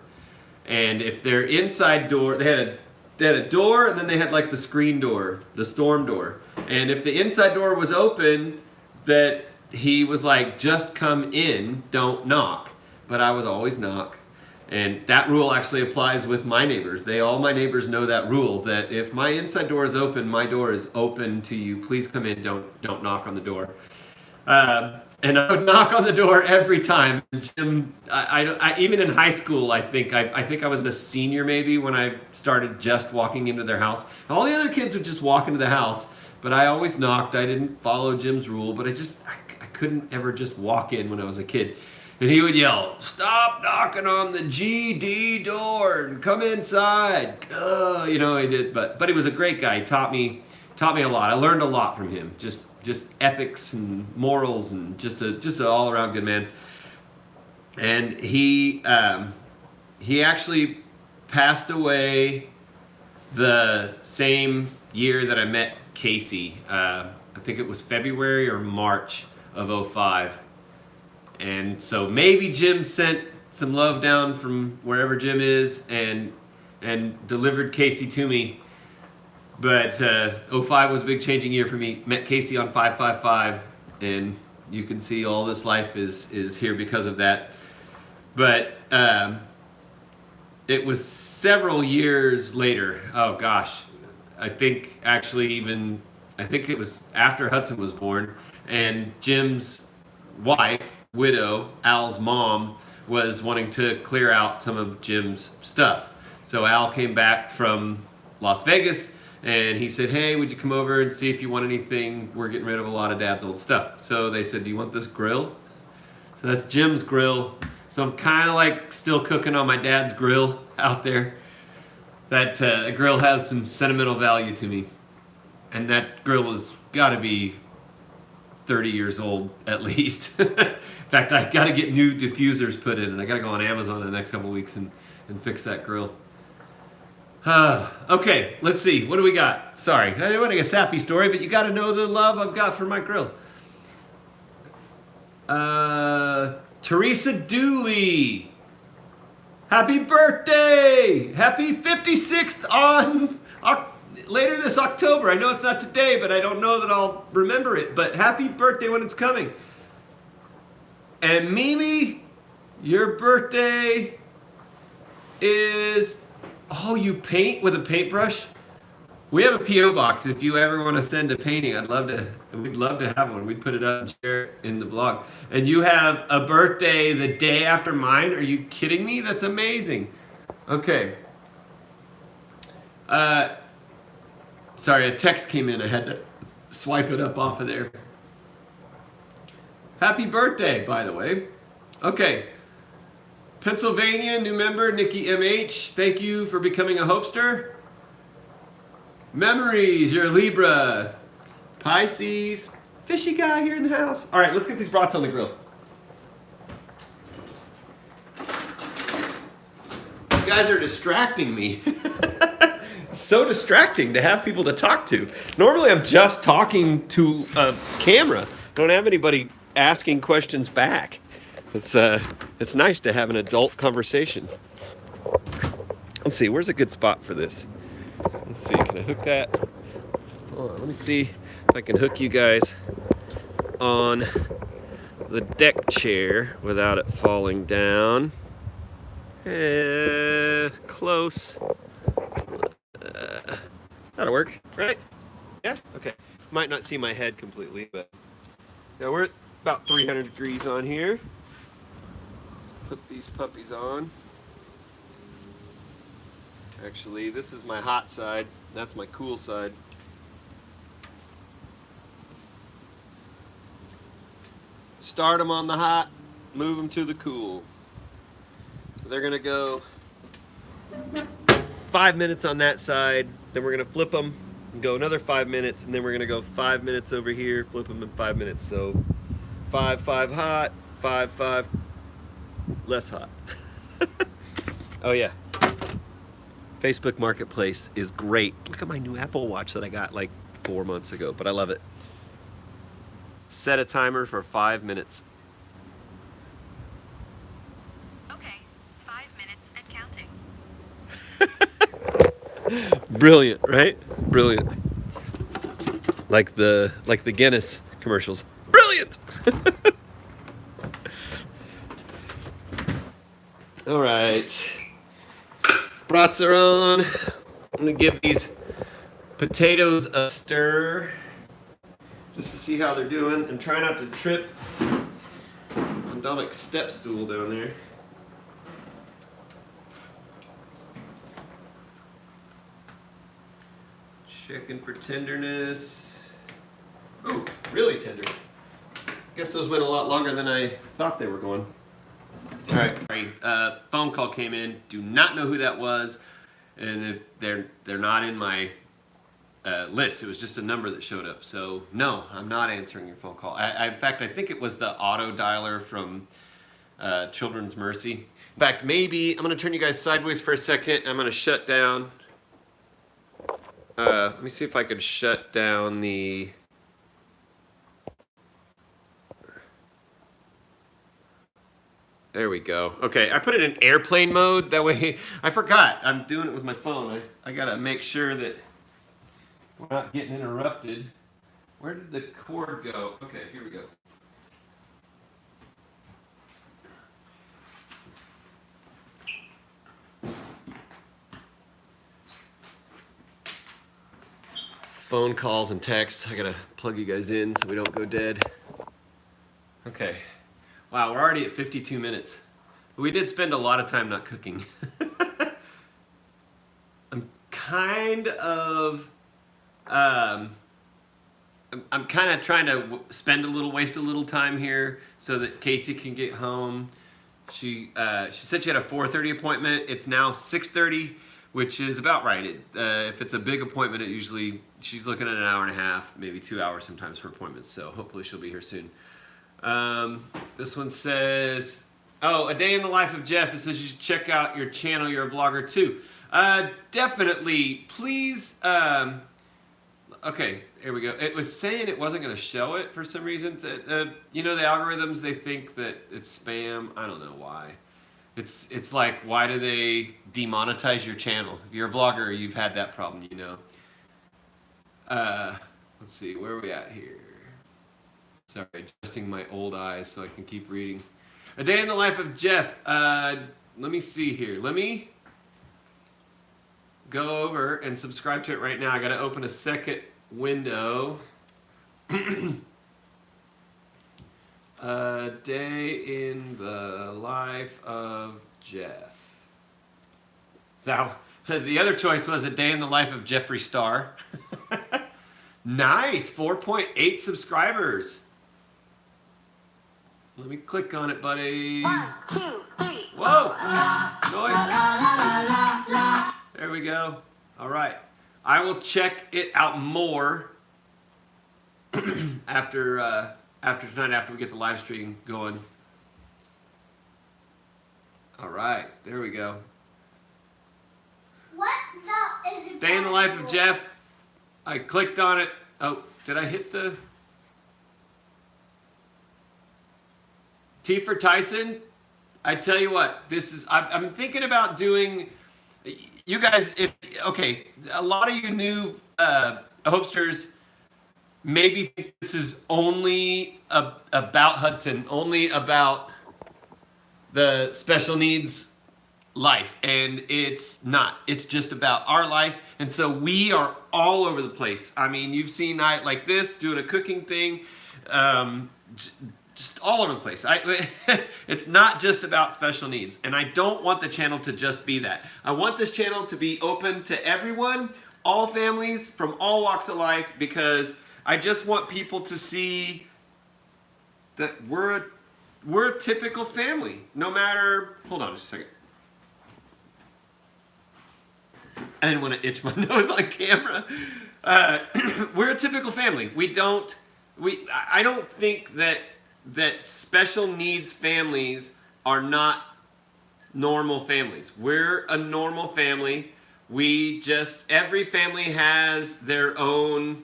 And if their inside door, they had a door, and then they had like the screen door, the storm door. And if the inside door was open, that he was like, just come in, don't knock. But I would always knock. And that rule actually applies with my neighbors. All my neighbors know that rule, that if my inside door is open, my door is open to you. Please come in, don't knock on the door. And I would knock on the door every time. Jim, I even in high school, I think I was a senior maybe when I started just walking into their house. All the other kids would just walk into the house, but I always knocked. I didn't follow Jim's rule, but I couldn't ever just walk in when I was a kid. And he would yell, "Stop knocking on the GD door and come inside." He did, but he was a great guy. He taught me a lot. I learned a lot from him. Just ethics and morals, and just an all around good man. And he actually passed away the same year that I met Casey. I think it was February or March of 2005. And so maybe Jim sent some love down from wherever Jim is and delivered Casey to me. But 2005 was a big changing year for me. Met Casey on 555, and you can see all this life is here because of that. But it was several years later. Oh gosh, I think it was after Hudson was born, and Jim's wife, widow, Al's mom, was wanting to clear out some of Jim's stuff. So Al came back from Las Vegas, and he said, "Hey, would you come over and see if you want anything? We're getting rid of a lot of Dad's old stuff." So they said, "Do you want this grill?" So that's Jim's grill. So I'm kind of like still cooking on my dad's grill out there. That grill has some sentimental value to me. And that grill has got to be 30 years old at least. In fact, I got to get new diffusers put in, and I got to go on Amazon in the next couple of weeks and fix that grill. Okay, let's see. What do we got? Sorry, I don't want a sappy story, but you got to know the love I've got for my grill. Teresa Dooley. Happy birthday! Happy 56th on later this October. I know it's not today, but I don't know that I'll remember it. But happy birthday when it's coming. And Mimi, your birthday is... Oh, you paint with a paintbrush? We have a P.O. box. If you ever want to send a painting, we'd love to have one. We'd put it up and share it in the vlog. And you have a birthday the day after mine? Are you kidding me? That's amazing. Okay. Sorry, a text came in. I had to swipe it up off of there. Happy birthday, by the way. Okay. Pennsylvania, new member, Nikki MH. Thank you for becoming a Hopester. Memories, you're a Libra. Pisces, fishy guy here in the house. All right, let's get these brats on the grill. You guys are distracting me. It's so distracting to have people to talk to. Normally I'm just talking to a camera. Don't have anybody asking questions back. It's nice to have an adult conversation. Let's see, where's a good spot for this? Let's see, can I hook that? Hold on, let me see if I can hook you guys on the deck chair without it falling down. Close. That'll work, right? Yeah? Okay. Might not see my head completely, but Now we're at about 300 degrees on here. Put these puppies on. Actually, this is my hot side. That's my cool side. Start them on the hot, move them to the cool. So they're gonna go 5 minutes on that side, then we're gonna flip them and go another 5 minutes, and then we're gonna go 5 minutes over here, flip them in 5 minutes. So 5, 5 hot, 5, 5 less hot. Oh yeah. Facebook Marketplace is great. Look at my new Apple Watch that I got like 4 months ago, but I love it. Set a timer for 5 minutes.
Okay, 5 minutes and counting.
Brilliant, right? Brilliant. Like the Guinness commercials. Brilliant. All right. Brats are on. I'm gonna give these potatoes a stir just to see how they're doing, and try not to trip on Dominic's step stool down there. Checking for tenderness. Oh, really tender. Guess those went a lot longer than I thought they were going. All right, sorry. Phone call came in. Do not know who that was, and if they're not in my list. It was just a number that showed up. So no, I'm not answering your phone call. In fact, I think it was the auto dialer from Children's Mercy. In fact, maybe I'm gonna turn you guys sideways for a second. I'm gonna shut down. Let me see if I could shut down the. There we go. Okay, I put it in airplane mode. That way, I forgot. I'm doing it with my phone. I gotta make sure that we're not getting interrupted. Where did the cord go? Okay, here we go. Phone calls and texts. I gotta plug you guys in so we don't go dead. Okay. Wow, we're already at 52 minutes. But we did spend a lot of time not cooking. I'm kind of trying to waste a little time here so that Casey can get home. She said she had a 4:30 appointment. It's now 6:30, which is about right. If it's a big appointment, she's looking at an hour and a half, maybe 2 hours sometimes for appointments. So hopefully she'll be here soon. This one says, oh, a day in the life of Jeff. It says you should check out your channel. You're a vlogger too. Definitely, please. Okay, here we go. It was saying it wasn't going to show it for some reason. You know, the algorithms, they think that it's spam. I don't know why. It's like, why do they demonetize your channel? If you're a vlogger, you've had that problem, you know. Let's see, where are we at here? Sorry, adjusting my old eyes so I can keep reading. A day in the life of Jeff. Let me see here. Let me go over and subscribe to it right now. I got to open a second window. A day in the life of Jeff. Now, the other choice was a day in the life of Jeffree Star. Nice, 4.8 subscribers. Let me click on it, buddy.
1, 2, 3.
Whoa! Noise. There we go. All right. I will check it out more after tonight, after we get the live stream going. All right. There we go.
What the is it?
Day in the life of Jeff. I clicked on it. Oh, did I hit the T for Tyson? I tell you what, I'm thinking about doing, you guys, okay, a lot of you new hopesters maybe think this is only about Hudson, only about the special needs life, and it's not. It's just about our life, and so we are all over the place. I mean, you've seen night like this doing a cooking thing. just all over the place. It's not just about special needs, and I don't want the channel to just be that. I want this channel to be open to everyone, all families from all walks of life, because I just want people to see that we're a typical family. No matter, hold on just a second. I didn't want to itch my nose on camera. We're a typical family. I don't think that special needs families are not normal families. We're a normal family. Every family has their own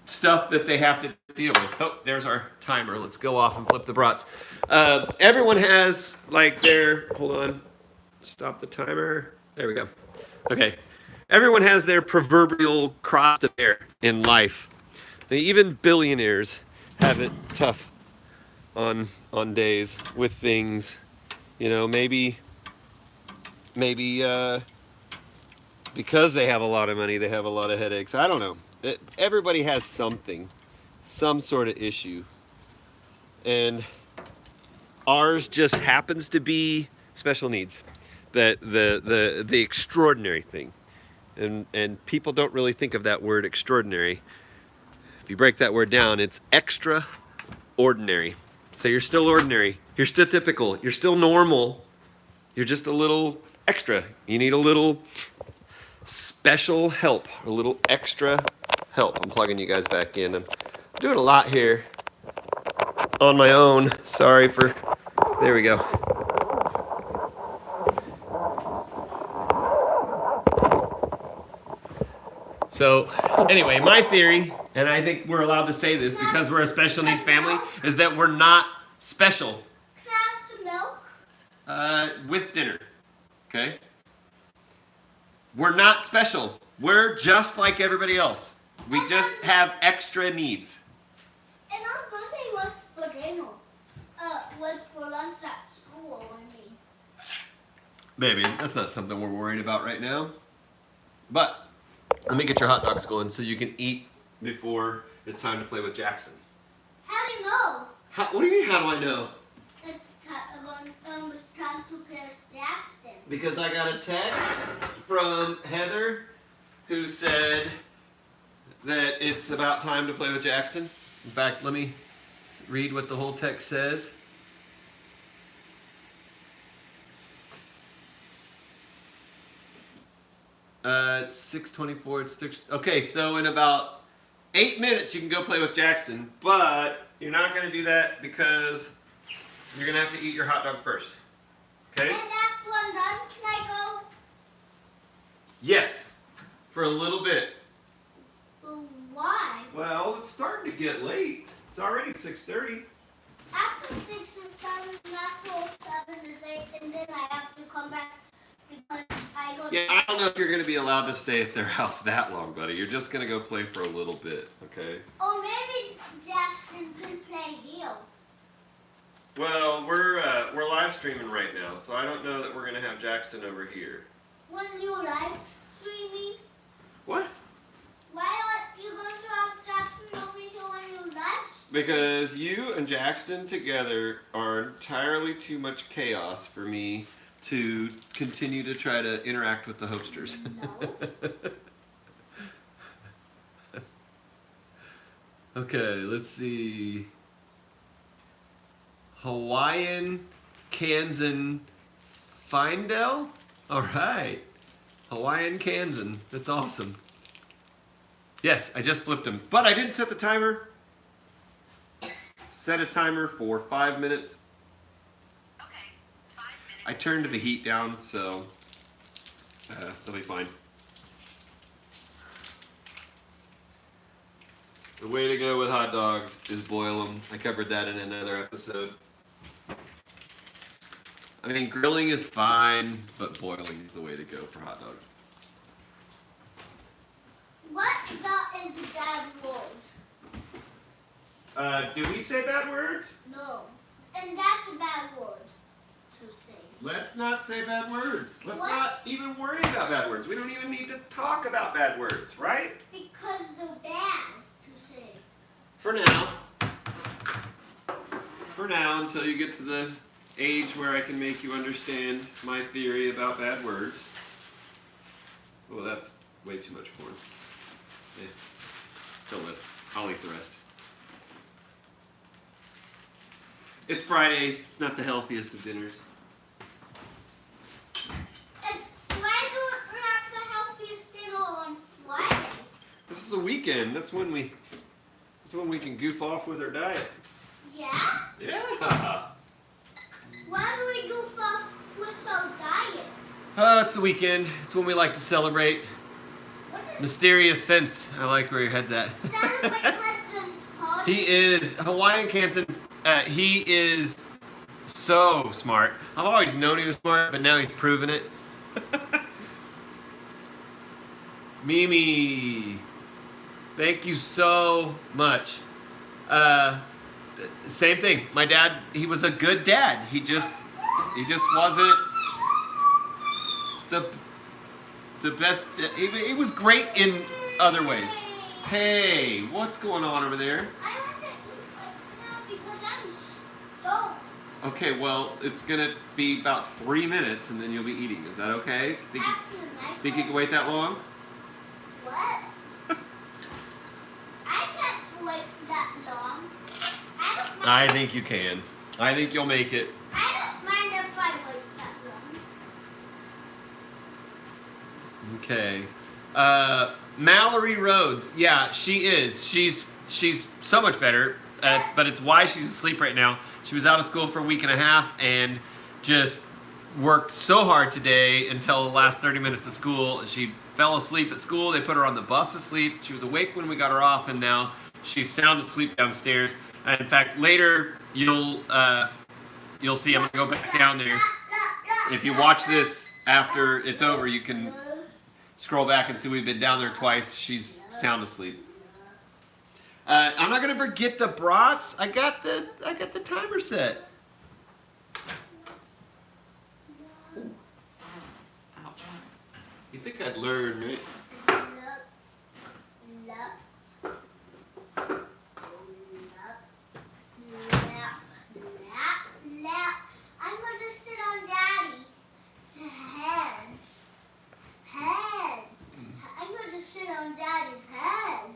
stuff that they have to deal with. Oh, there's our timer. Let's go off and flip the brats. Everyone has hold on, stop the timer. There we go. Okay. Everyone has their proverbial cross to bear in life. Even billionaires have it tough on days with things, maybe because they have a lot of money, they have a lot of headaches. I don't know. Everybody has something, some sort of issue, and ours just happens to be special needs, the extraordinary thing, and people don't really think of that word extraordinary. If you break that word down, it's extraordinary. So you're still ordinary, you're still typical, you're still normal, you're just a little extra. You need a little special help, a little extra help. I'm plugging you guys back in. I'm doing a lot here on my own. Sorry for, there we go. So anyway, my theory, and I think we're allowed to say this because we're a special needs family, is that we're not special.
Can I have some milk?
With dinner, okay? We're not special. We're just like everybody else. We just have extra needs.
And on Monday, what's for dinner? What's for lunch at school?
Baby, that's not something we're worried about right now. But let me get your hot dogs going so you can eat before it's time to play with Jackson.
How do you know?
What do you mean, how do I know?
It's time to play with Jackson.
Because I got a text from Heather who said that it's about time to play with Jackson. In fact, let me read what the whole text says. It's 6:24. It's 6. Okay, so in about 8 minutes you can go play with Jackson, but you're not going to do that because you're going to have to eat your hot dog first. Okay?
And after I'm done, can I go?
Yes, for a little bit.
Why?
Well, it's starting to get late. It's already 6:30.
After 6 and 7, after 7 is 8, and then I have to come back because I go.
Yeah, I don't know if you're going to be allowed to stay at their house that long, buddy. You're just going to go play for a little bit, okay?
Or maybe Jackson can play here.
Well, we're live streaming right now, so I don't know that we're going to have Jackson over here.
When you live streaming,
What?
why aren't you going to have Jackson over here when you live stream?
Because you and Jackson together are entirely too much chaos for me to continue to try to interact with the hosters.
No.
Okay, let's see. Hawaiian Kansan Findell? All right. Hawaiian Kansan. That's awesome. Yes, I just flipped him. But I didn't set the timer. Set a timer for 5 minutes.
Okay, 5 minutes.
I turned the heat down, so they'll be fine. The way to go with hot dogs is boil them. I covered that in another episode. I mean, grilling is fine, but boiling is the way to go for hot dogs.
What that is a bad word?
Do we say bad words?
No. And that's a bad word to say.
Let's not say bad words. Let's
What?
not even worry about bad words. We don't even need to talk about bad words, right?
Because they're bad to say.
For now. For now, until you get to the age where I can make you understand my theory about bad words. Oh, that's way too much corn. Yeah. Don't let it. I'll eat the rest. It's Friday. It's not the healthiest of dinners.
It's why do not the healthiest dinner on Friday?
This is a weekend. That's when we can goof off with our diet.
Yeah?
Yeah.
Why do we go for with our diet?
It's the weekend. It's when we like to celebrate.
What is
Mysterious sense. I like where your head's at.
celebrate Hudson's party?
He is Hawaiian Kansan. He is so smart. I've always known he was smart, but now he's proven it. Mimi, thank you so much. Same thing. My dad, he was a good dad. He just wasn't the best. He was great in other ways. Hey, what's going on over there?
I want to eat right now because I'm stoned.
Okay, well, it's gonna be about 3 minutes and then you'll be eating. Is that okay? Think you can wait that long?
What? I can't wait that long. I don't mind.
I think you can. I think you'll make it.
I don't mind if I wait that long.
Okay. Mallory Rhodes. Yeah, she is. She's so much better. But it's why she's asleep right now. She was out of school for a week and a half and just worked so hard today until the last 30 minutes of school. She fell asleep at school. They put her on the bus asleep. She was awake when we got her off, and now she's sound asleep downstairs. And in fact, later you'll see. I'm gonna go back down there. If you watch this after it's over, you can scroll back and see we've been down there twice. She's sound asleep. I'm not gonna forget the brats. I got the timer set. Ooh. Ouch. You think I'd learn, right?
I'm going to sit on Daddy's head. I'm going to sit on Daddy's head.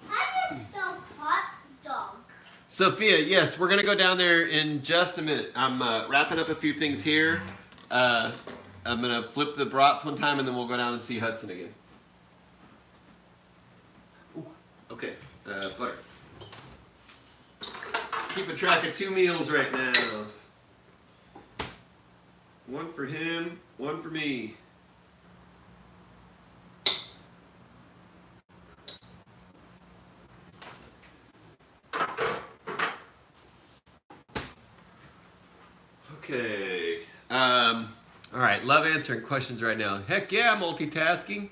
How do you spell hot dog?
Sophia, yes, we're gonna go down there in just a minute. I'm wrapping up a few things here. I'm gonna flip the brats one time and then we'll go down and see Hudson again. Ooh, okay, butter. Keeping track of 2 meals right now. One for him, one for me. Okay. All right. Love answering questions right now. Heck yeah, multitasking.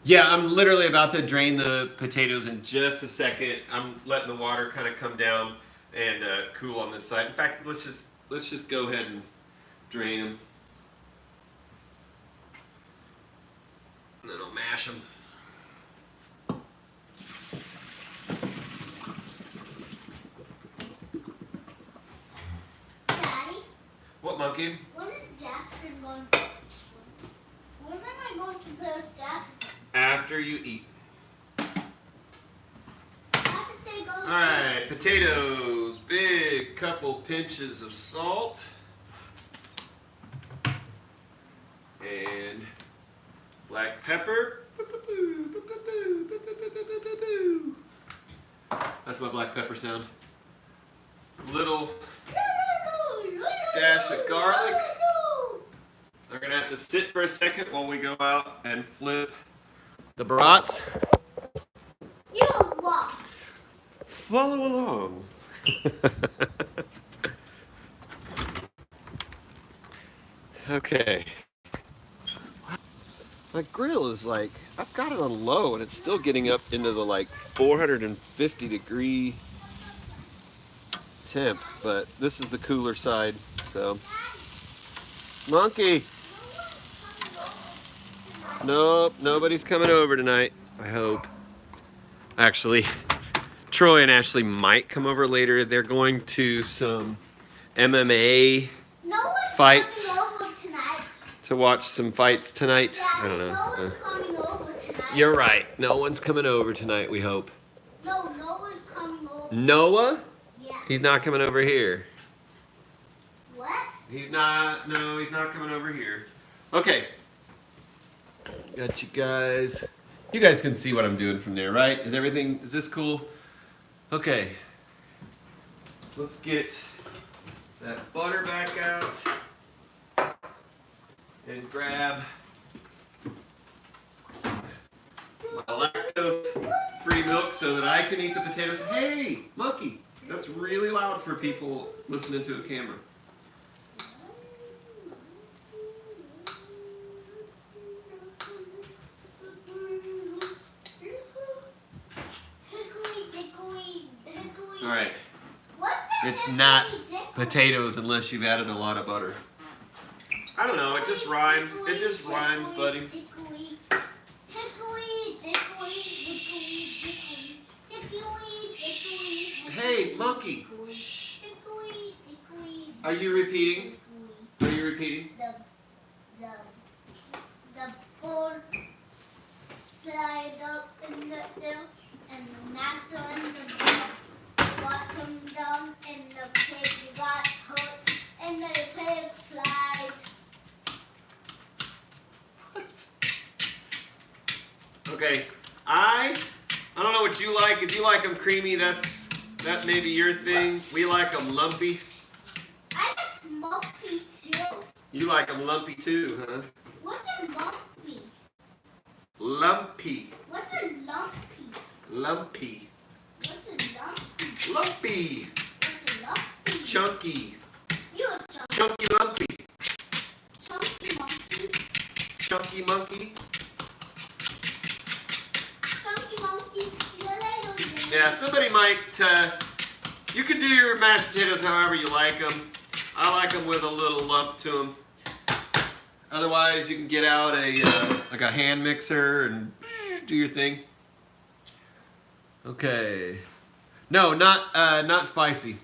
Yeah, I'm literally about to drain the potatoes in just a second. I'm letting the water kind of come down and cool on this side. In fact, let's just go ahead and drain them, and then I'll mash them.
Daddy,
What, monkey?
when is Jackson going to swim? When am I going to play Jackson?
After you eat.
How did they go
All right, potatoes. Big couple pinches of salt. And black pepper. That's my black pepper sound. Little dash of garlic. They're gonna have to sit for a second while we go out and flip the brats.
You walked.
Follow along. Okay. My grill is like, I've got it on low and it's still getting up into the like 450 degree temp, but this is the cooler side, so. Monkey! Nope, nobody's coming over tonight, I hope. Actually, Troy and Ashley might come over later. They're going to some MMA
Noah's
Fights.
coming over tonight.
to watch some fights tonight. I don't
Daddy,
know.
Noah's coming over tonight.
You're right. No one's coming over tonight, we hope.
No, Noah's coming over.
Noah?
Yeah.
He's not coming over here.
What?
He's not coming over here. Okay. Got you guys. You guys can see what I'm doing from there, right? Is this cool? Okay. Let's get that butter back out and grab my lactose-free milk so that I can eat the potatoes. Hey, monkey, that's really loud for people listening to a camera.
Hickory dickory hickory.
All right,
What's a
it's
hickory
not
dickory?
potatoes unless you've added a lot of butter. I don't know, it just rhymes. It just rhymes, buddy.
Hickory dickory hickory dickory.
Hey, monkey.
Hickory dickory.
Are you repeating? Are you repeating?
The board flied up in the air, and the master and the bottom down, and the pig got hurt, and the pig flied.
Okay, I don't know what you like. If you like them creamy, that may be your thing. We like them lumpy.
I like mumpy too.
You like them lumpy too, huh?
What's a lumpy?
Lumpy.
What's a lumpy?
Lumpy.
What's a lumpy?
Lumpy.
What's a lumpy?
Chunky.
You're a chunky,
Chunky lumpy.
chunky monkey.
Chunky monkey.
Chunky monkey, see you later.
Yeah, somebody might, you can do your mashed potatoes however you like them. I like them with a little lump to them. Otherwise, you can get out like a hand mixer and do your thing. Okay. No, not spicy.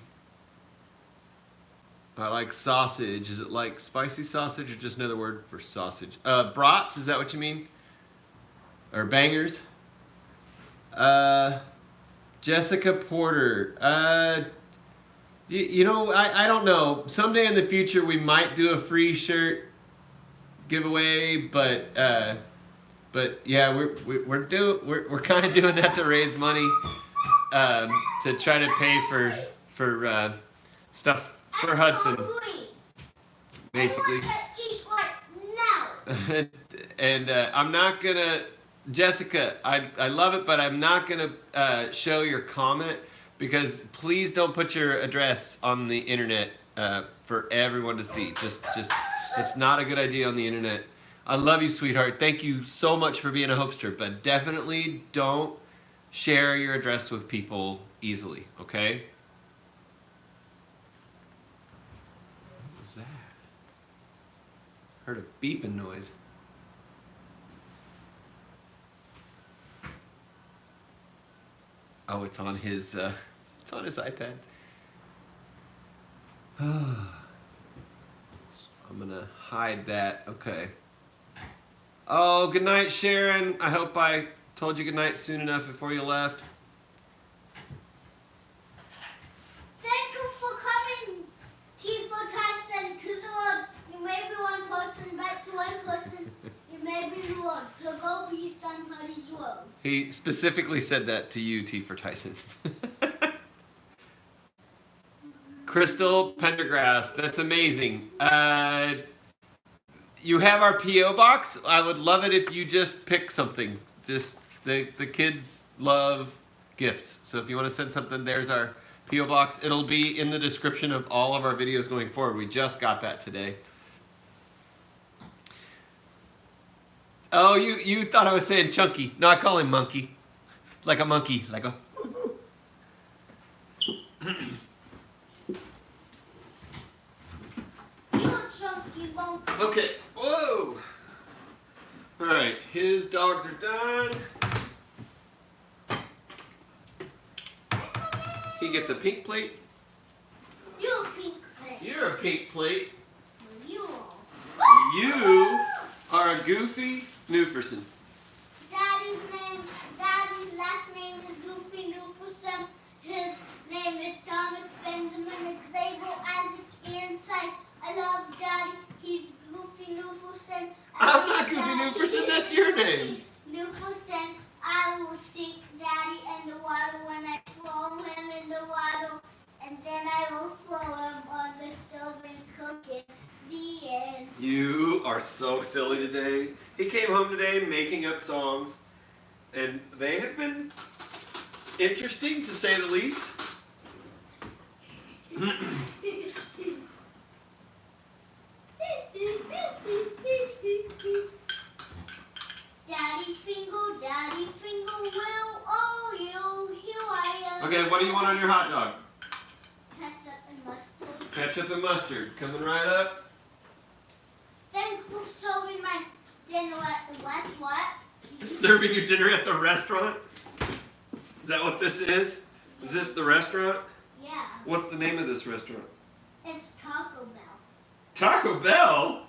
I like sausage. Is it like spicy sausage or just another word for sausage? Brats, is that what you mean? Or bangers? Jessica Porter. You know, I don't know. Someday in the future we might do a free shirt giveaway, but yeah, we're kind of doing that to raise money to try to pay for stuff for Hudson, basically.
I want to eat right now.
And I'm not gonna, Jessica, I love it, but I'm not gonna show your comment because please don't put your address on the internet for everyone to see. Just it's not a good idea on the internet. I love you, sweetheart. Thank you so much for being a hopester, but definitely don't share your address with people easily, okay? What was that? Heard a beeping noise. Oh, it's on his iPad. I'm gonna hide that. Okay. Oh, good night, Sharon. I hope I told you good night soon enough before you left.
Thank you for coming, Tifa Tyson, to the world. You may be one person, but to one person, you may be the world. So go be somebody's world.
He specifically said that to you, T for Tyson. Crystal Pendergrass, that's amazing. You have our P.O. box. I would love it if you just pick something. Just the kids love gifts. So if you want to send something, there's our P.O. box. It'll be in the description of all of our videos going forward. We just got that today. Oh, you thought I was saying chunky. No, I call him monkey. Like a monkey. Like a...
You're a chunky monkey.
Okay. Whoa. All right. His dogs are done. He gets a pink plate.
You pink plate.
You're a pink plate.
You.
You are a Goofy Newferson.
Daddy's last name is Goofy Newferson. His name is Thomas Benjamin Xavier Isaac Inside. I love Daddy. He's Goofy Newferson.
I'm not Goofy Newferson, that's your name.
Newferson. I will sink Daddy in the water when I throw him in the water. And then I will throw him on the stove and cook it. The end.
You are so silly today. He came home today making up songs, and they have been interesting to say the least.
Daddy Finger, will all you? Here I am.
Okay, what do you want on your hot dog?
Ketchup and mustard.
Ketchup and mustard. Coming right up.
Then who's serving my dinner at the West what?
Serving your dinner at the restaurant? Is that what this is? Is this the restaurant?
Yeah,
What's the name of this restaurant?
it's Taco Bell.
Taco Bell?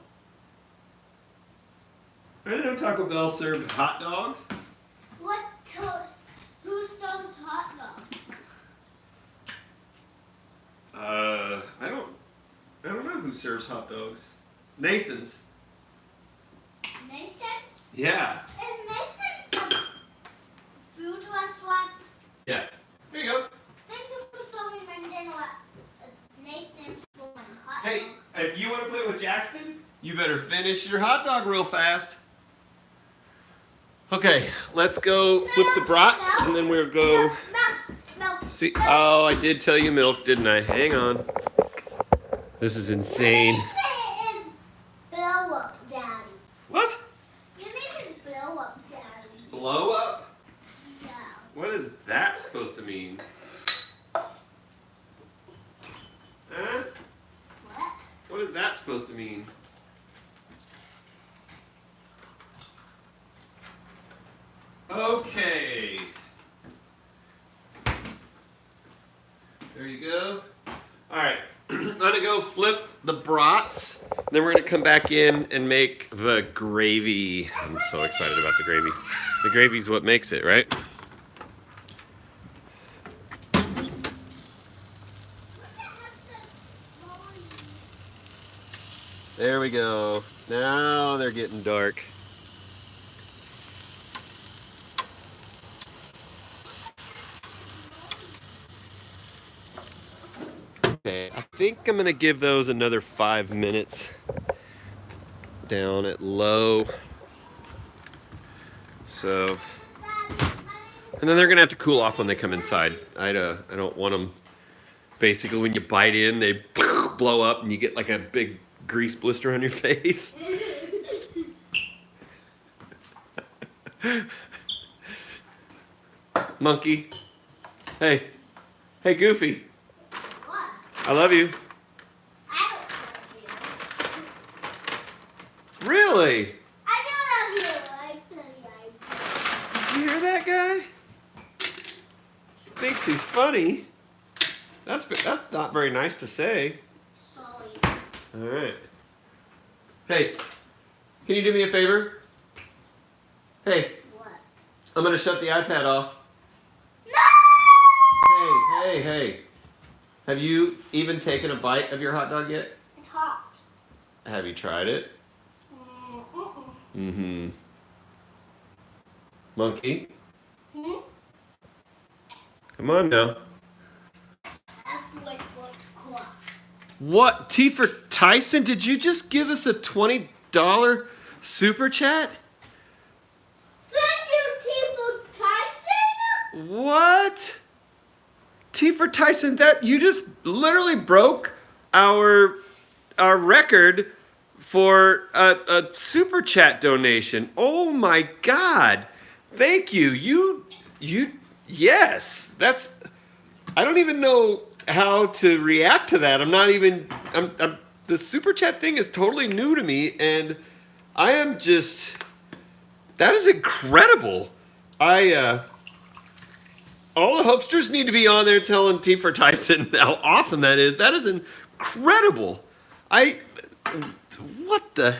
I didn't know Taco Bell served hot dogs.
What toast? Who serves hot dogs?
I don't know who serves hot dogs. Nathan's.
Nathan's?
Yeah.
Is Nathan's a food restaurant?
Yeah. There you go.
Thank you for serving my dinner at Nathan's for my hot
Hey,
dog.
if you want to play with Jackson, you better finish your hot dog real fast. Okay, let's go flip the brats, and then we'll go
Milk.
see. Oh, I did tell you milk, didn't I? Hang on. This is insane.
Your name is Blow Up Daddy.
What?
Your name is Blow Up Daddy.
Blow up?
Yeah.
What is that supposed to mean? Huh?
What?
What is that supposed to mean? Okay. There you go. All right. I'm gonna go flip the brats. Then we're gonna come back in and make the gravy. I'm so excited about the gravy. The gravy's what makes it, right? There we go. Now they're getting dark. Okay, I think I'm gonna give those another 5 minutes down at low. So, and then they're gonna have to cool off when they come inside. I don't want them. Basically, when you bite in, they blow up and you get like a big grease blister on your face. Monkey. Hey. Hey, Goofy.
What?
I love you.
I don't love you.
Really?
I don't love you. I tell you.
Did you hear that guy? Thinks he's funny. That's not very nice to say.
Sorry.
All right. Hey, can you do me a favor? Hey,
What?
I'm gonna shut the iPad off.
No!
Hey. Have you even taken a bite of your hot dog yet?
It's hot.
Have you tried it? Mm-hmm. Monkey,
Hmm?
come on now.
I have to wait for it to cool off.
What? T for Tyson? Did you just give us a $20 super chat?
Thank you, T for Tyson.
What? T for Tyson, that you just literally broke our record for a super chat donation. Oh my God. Thank you. You yes. That's I don't even know how to react to that. I'm the super chat thing is totally new to me, and I am just that is incredible. Oh all the Hopesters need to be on there telling T for Tyson how awesome that is. That is incredible. What the,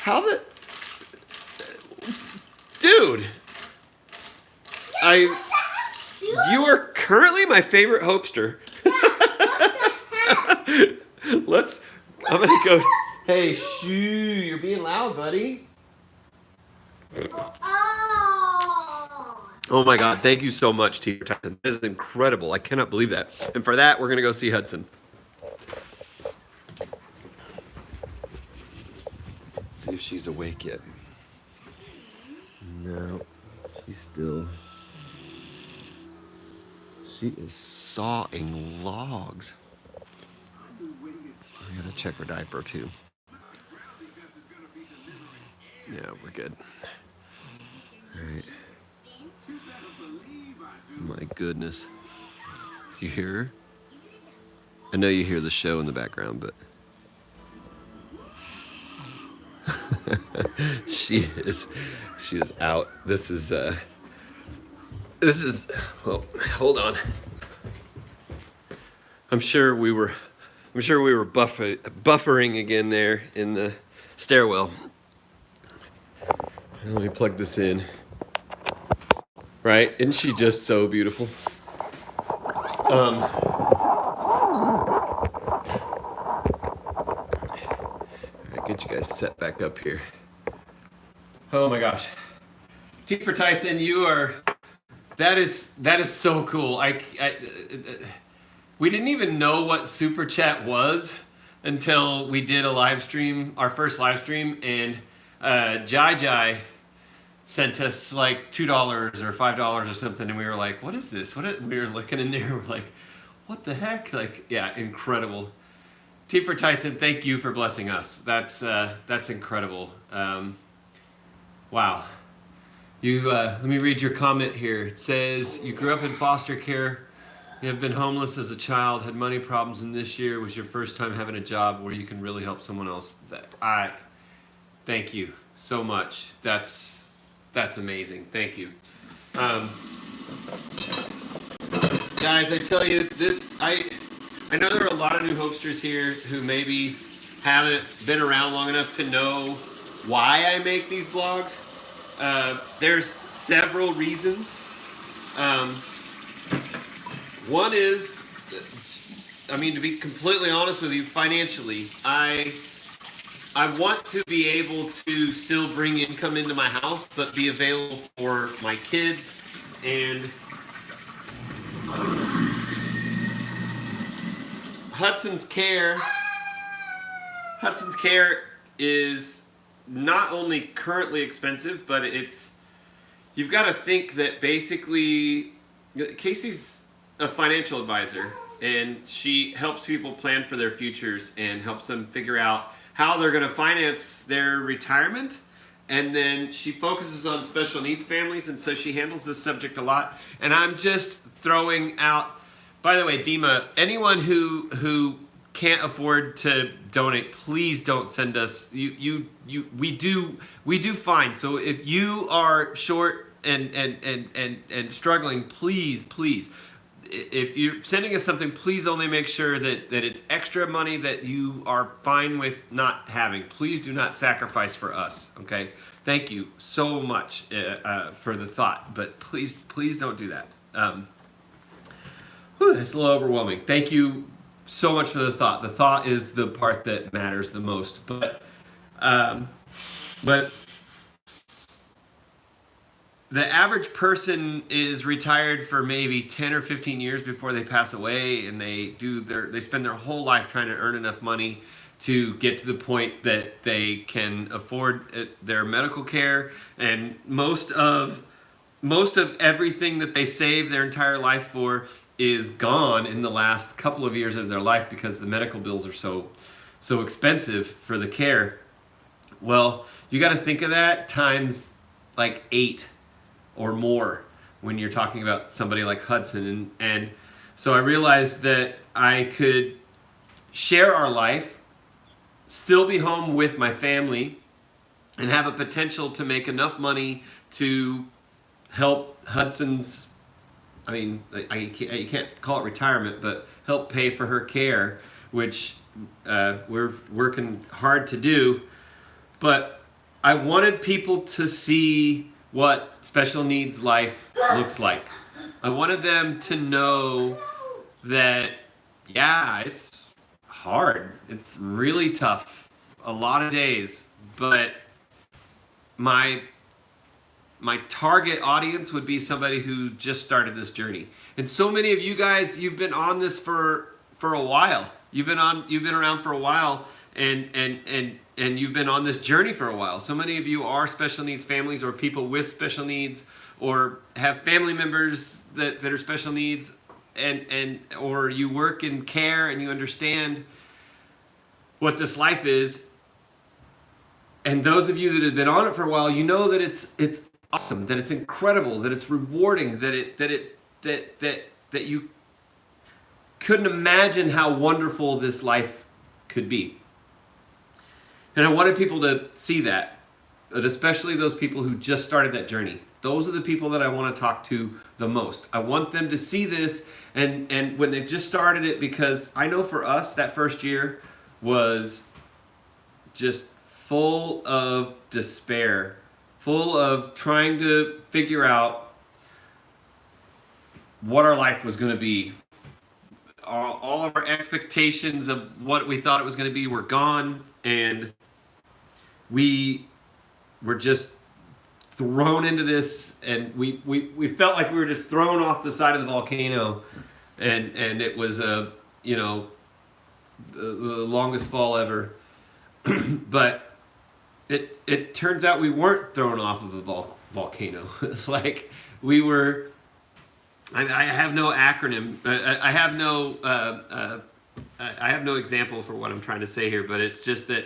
how the, dude. You are currently my favorite Hopester. I'm gonna go. Hey, shoo, you're being loud, buddy. Oh my God, thank you so much, T for Tyson. This is incredible. I cannot believe that. And for that, we're gonna go see Hudson. See if she's awake yet. No, she's still. She is sawing logs. I gotta check her diaper too. Yeah, we're good. All right. My goodness. You hear her? I know you hear the show in the background, but she is out. This is well, hold on. I'm sure we were buffering again there in the stairwell. Let me plug this in. Right? Isn't she just so beautiful? I'll get you guys set back up here. Oh my gosh. T for Tyson, you are, that is so cool. We didn't even know what Super Chat was until we did a live stream, our first live stream, and Jai sent us like $2 or $5 or something, and we were like, what is this? We were looking in there, we're like, what the heck? Like, yeah, incredible. T for Tyson, thank you for blessing us. That's incredible. Wow. Let me read your comment here. It says, you grew up in foster care, you have been homeless as a child, had money problems, and this year was your first time having a job where you can really help someone else. Thank you so much. That's amazing. Thank you. Guys, I tell you, I know there are a lot of new Hopesters here who maybe haven't been around long enough to know why I make these vlogs. There's several reasons. One is, I mean, to be completely honest with you, financially, I want to be able to still bring income into my house, but be available for my kids. And Hudson's Care is not only currently expensive, but you've got to think that basically Casey's a financial advisor, and she helps people plan for their futures and helps them figure out how they're going to finance their retirement. And then she focuses on special needs families, and so she handles this subject a lot. And I'm just throwing out, by the way, Dima, anyone who can't afford to donate, please don't send us. We do fine. So if you are short and struggling, please, if you're sending us something, please only make sure that it's extra money that you are fine with not having. Please do not sacrifice for us, okay? Thank you so much for the thought, but please don't do that. It's a little overwhelming. Thank you so much for the thought. The thought is the part that matters the most, but the average person is retired for maybe 10 or 15 years before they pass away, and they spend their whole life trying to earn enough money to get to the point that they can afford their medical care. And most of everything that they save their entire life for is gone in the last couple of years of their life because the medical bills are so expensive for the care. Well, you got to think of that times like 8 or more when you're talking about somebody like Hudson. And so I realized that I could share our life, still be home with my family, and have a potential to make enough money to help Hudson's I mean, you can't call it retirement, but help pay for her care, which we're working hard to do. But I wanted people to see what special needs life looks like. I wanted them to know that, yeah, it's hard. It's really tough. A lot of days. But my target audience would be somebody who just started this journey. And so many of you guys, you've been on this for a while. You've been around for a while, and you've been on this journey for a while. So many of you are special needs families, or people with special needs, or have family members that are special needs, and or you work in care and you understand what this life is. And those of you that have been on it for a while, you know that it's awesome, that it's incredible, that it's rewarding, that you couldn't imagine how wonderful this life could be. And I wanted people to see that, but especially those people who just started that journey. Those are the people that I want to talk to the most. I want them to see this, and when they've just started it, because I know for us that first year was just full of despair, full of trying to figure out what our life was going to be. All of our expectations of what we thought it was going to be were gone, and we were just thrown into this, and we felt like we were just thrown off the side of the volcano, and it was the longest fall ever. But it turns out we weren't thrown off of a volcano. It's like we were. I have no acronym. I have no example for what I'm trying to say here. But it's just that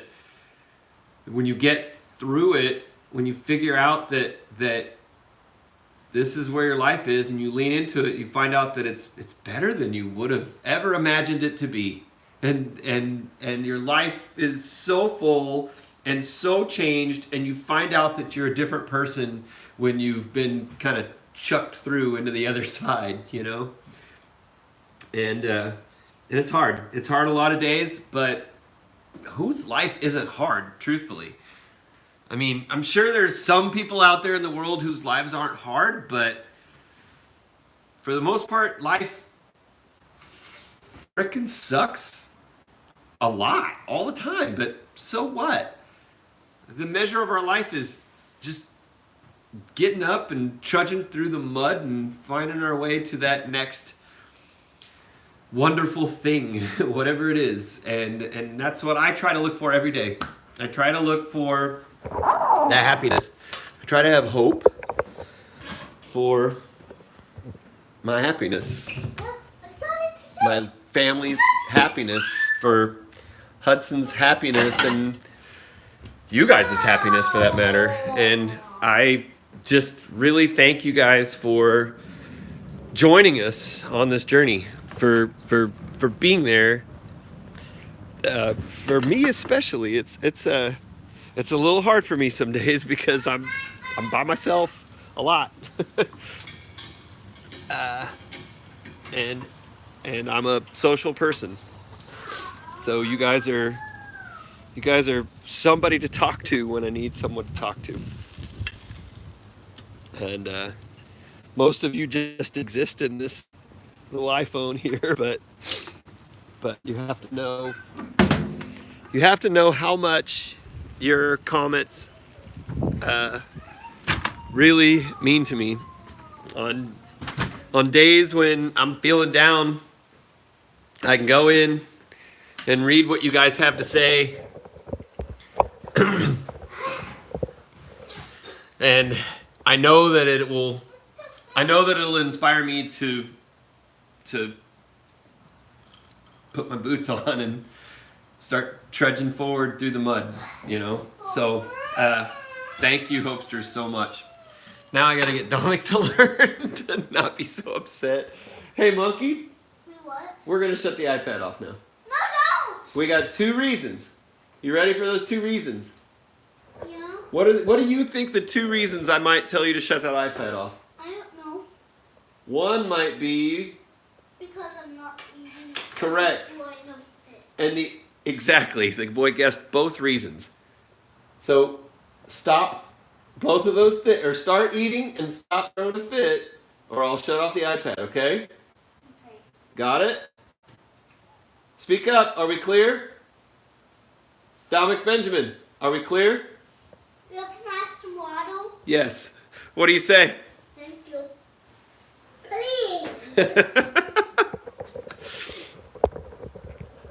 when you get through it, when you figure out that this is where your life is, and you lean into it, you find out that it's better than you would have ever imagined it to be, and your life is so full and so changed, and you find out that you're a different person when you've been kind of chucked through into the other side, and it's hard. It's hard a lot of days, but whose life isn't hard, truthfully? I mean, I'm sure there's some people out there in the world whose lives aren't hard, but for the most part, life frickin' sucks a lot, all the time. But so what? The measure of our life is just getting up and trudging through the mud and finding our way to that next wonderful thing, whatever it is. And that's what I try to look for every day. I try to look for that happiness. I try to have hope for my happiness, my family's happiness, for Hudson's happiness, and you guys' happiness for that matter. And I just really thank you guys for joining us on this journey, for being there. For me especially, it's a little hard for me some days because I'm by myself a lot, and I'm a social person. So you guys are somebody to talk to when I need someone to talk to. And most of you just exist in this little iPhone here, but you have to know how much your comments really mean to me. On days when I'm feeling down, I can go in and read what you guys have to say. And I know that it'll inspire me to put my boots on and start trudging forward through the mud, So thank you, Hopesters, so much. Now I gotta get Dominic to learn to not be so upset. Hey, monkey.
What?
We're gonna shut the iPad off now.
No, don't!
We got 2 reasons. You ready for those 2 reasons?
Yeah.
What do you think the 2 reasons I might tell you to shut that iPad off?
I don't know.
One might be
Because I'm not eating.
correct.
I'm going to fit.
And the boy guessed both reasons. So stop both of those or start eating and stop throwing a fit, or I'll shut off the iPad, okay?
Okay.
Got it? Speak up. Are we clear? Dominic Benjamin, are we clear?
You can have some water.
Yes. What do you say?
Thank you. Please.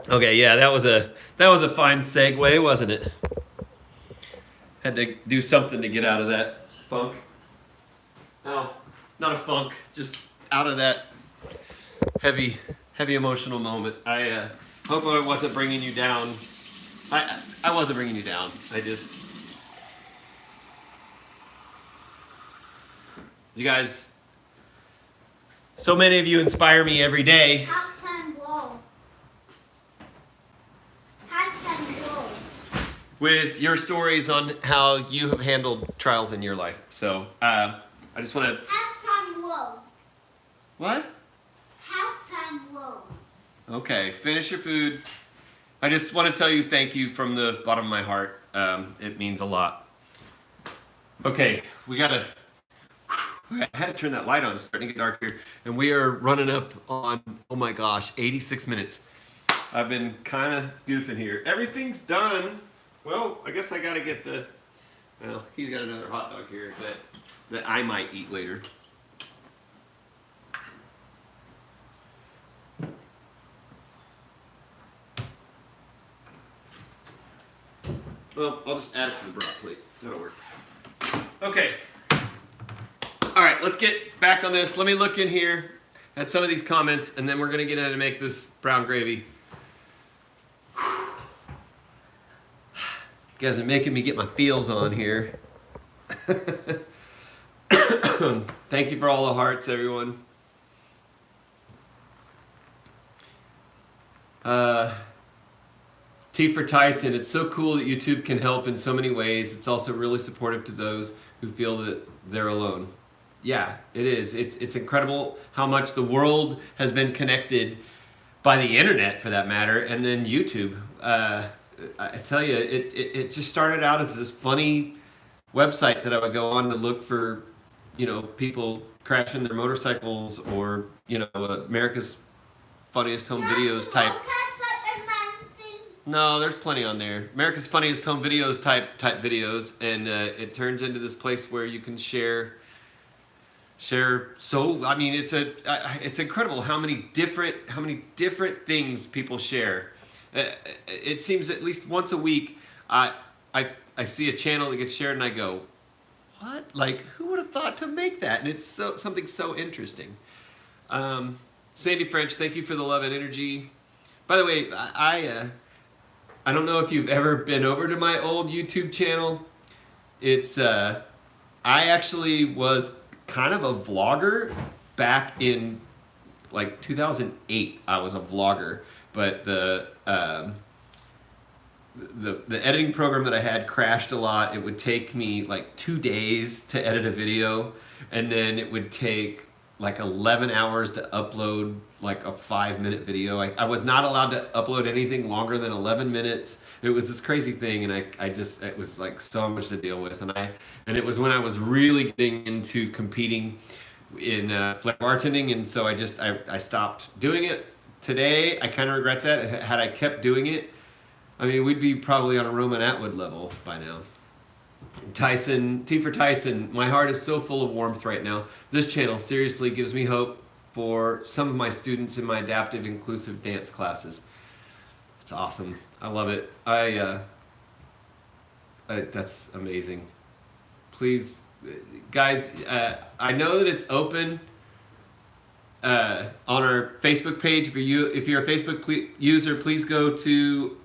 Okay, yeah, that was a fine segue, wasn't it? Had to do something to get out of that funk. No, not a funk, just out of that heavy emotional moment. I hope I wasn't bringing you down. I wasn't bringing you down. You guys, so many of you inspire me every day.
Hashtag wall. Hashtag wall.
With your stories on how you have handled trials in your life. So I just want to.
Hashtag wall.
What?
Hashtag wall.
Okay, finish your food. I just want to tell you thank you from the bottom of my heart. It means a lot. Okay, I had to turn that light on. It's starting to get dark here. And we are running up on, oh my gosh, 86 minutes. I've been kind of goofing here. Everything's done. Well, I guess I got to get well, he's got another hot dog here that I might eat later. Well, I'll just add it to the broth plate. That'll work. Okay. All right, let's get back on this. Let me look in here at some of these comments, and then we're going to get in and make this brown gravy. You guys are making me get my feels on here. Thank you for all the hearts, everyone. T for Tyson, it's so cool that YouTube can help in so many ways. It's also really supportive to those who feel that they're alone. Yeah, it is. It's incredible how much the world has been connected by the internet, for that matter, and then YouTube. I tell you, it just started out as this funny website that I would go on to look for, people crashing their motorcycles or, America's Funniest Home Videos type. No, there's plenty on there. America's Funniest Home Videos type videos, and it turns into this place where you can share. So I mean, it's incredible how many different things people share. It seems at least once a week, I see a channel that gets shared, and I go, what? Like, who would have thought to make that? And it's something so interesting. Sandy French, thank you for the love and energy. By the way, I don't know if you've ever been over to my old YouTube channel. It's I actually was kind of a vlogger back in like 2008. I was a vlogger, but the editing program that I had crashed a lot. It would take me like 2 days to edit a video, and then it would take like 11 hours to upload like a 5-minute video. I was not allowed to upload anything longer than 11 minutes. It was this crazy thing, and it was like so much to deal with. And it was when I was really getting into competing in flag bartending, and so I stopped doing it. Today, I kind of regret that. Had I kept doing it, I mean, we'd be probably on a Roman Atwood level by now. Tyson, T for Tyson, my heart is so full of warmth right now. This channel seriously gives me hope for some of my students in my adaptive inclusive dance classes. It's awesome. I love it. That's amazing. Please, guys, I know that it's open on our Facebook page. If you're a Facebook user, please go to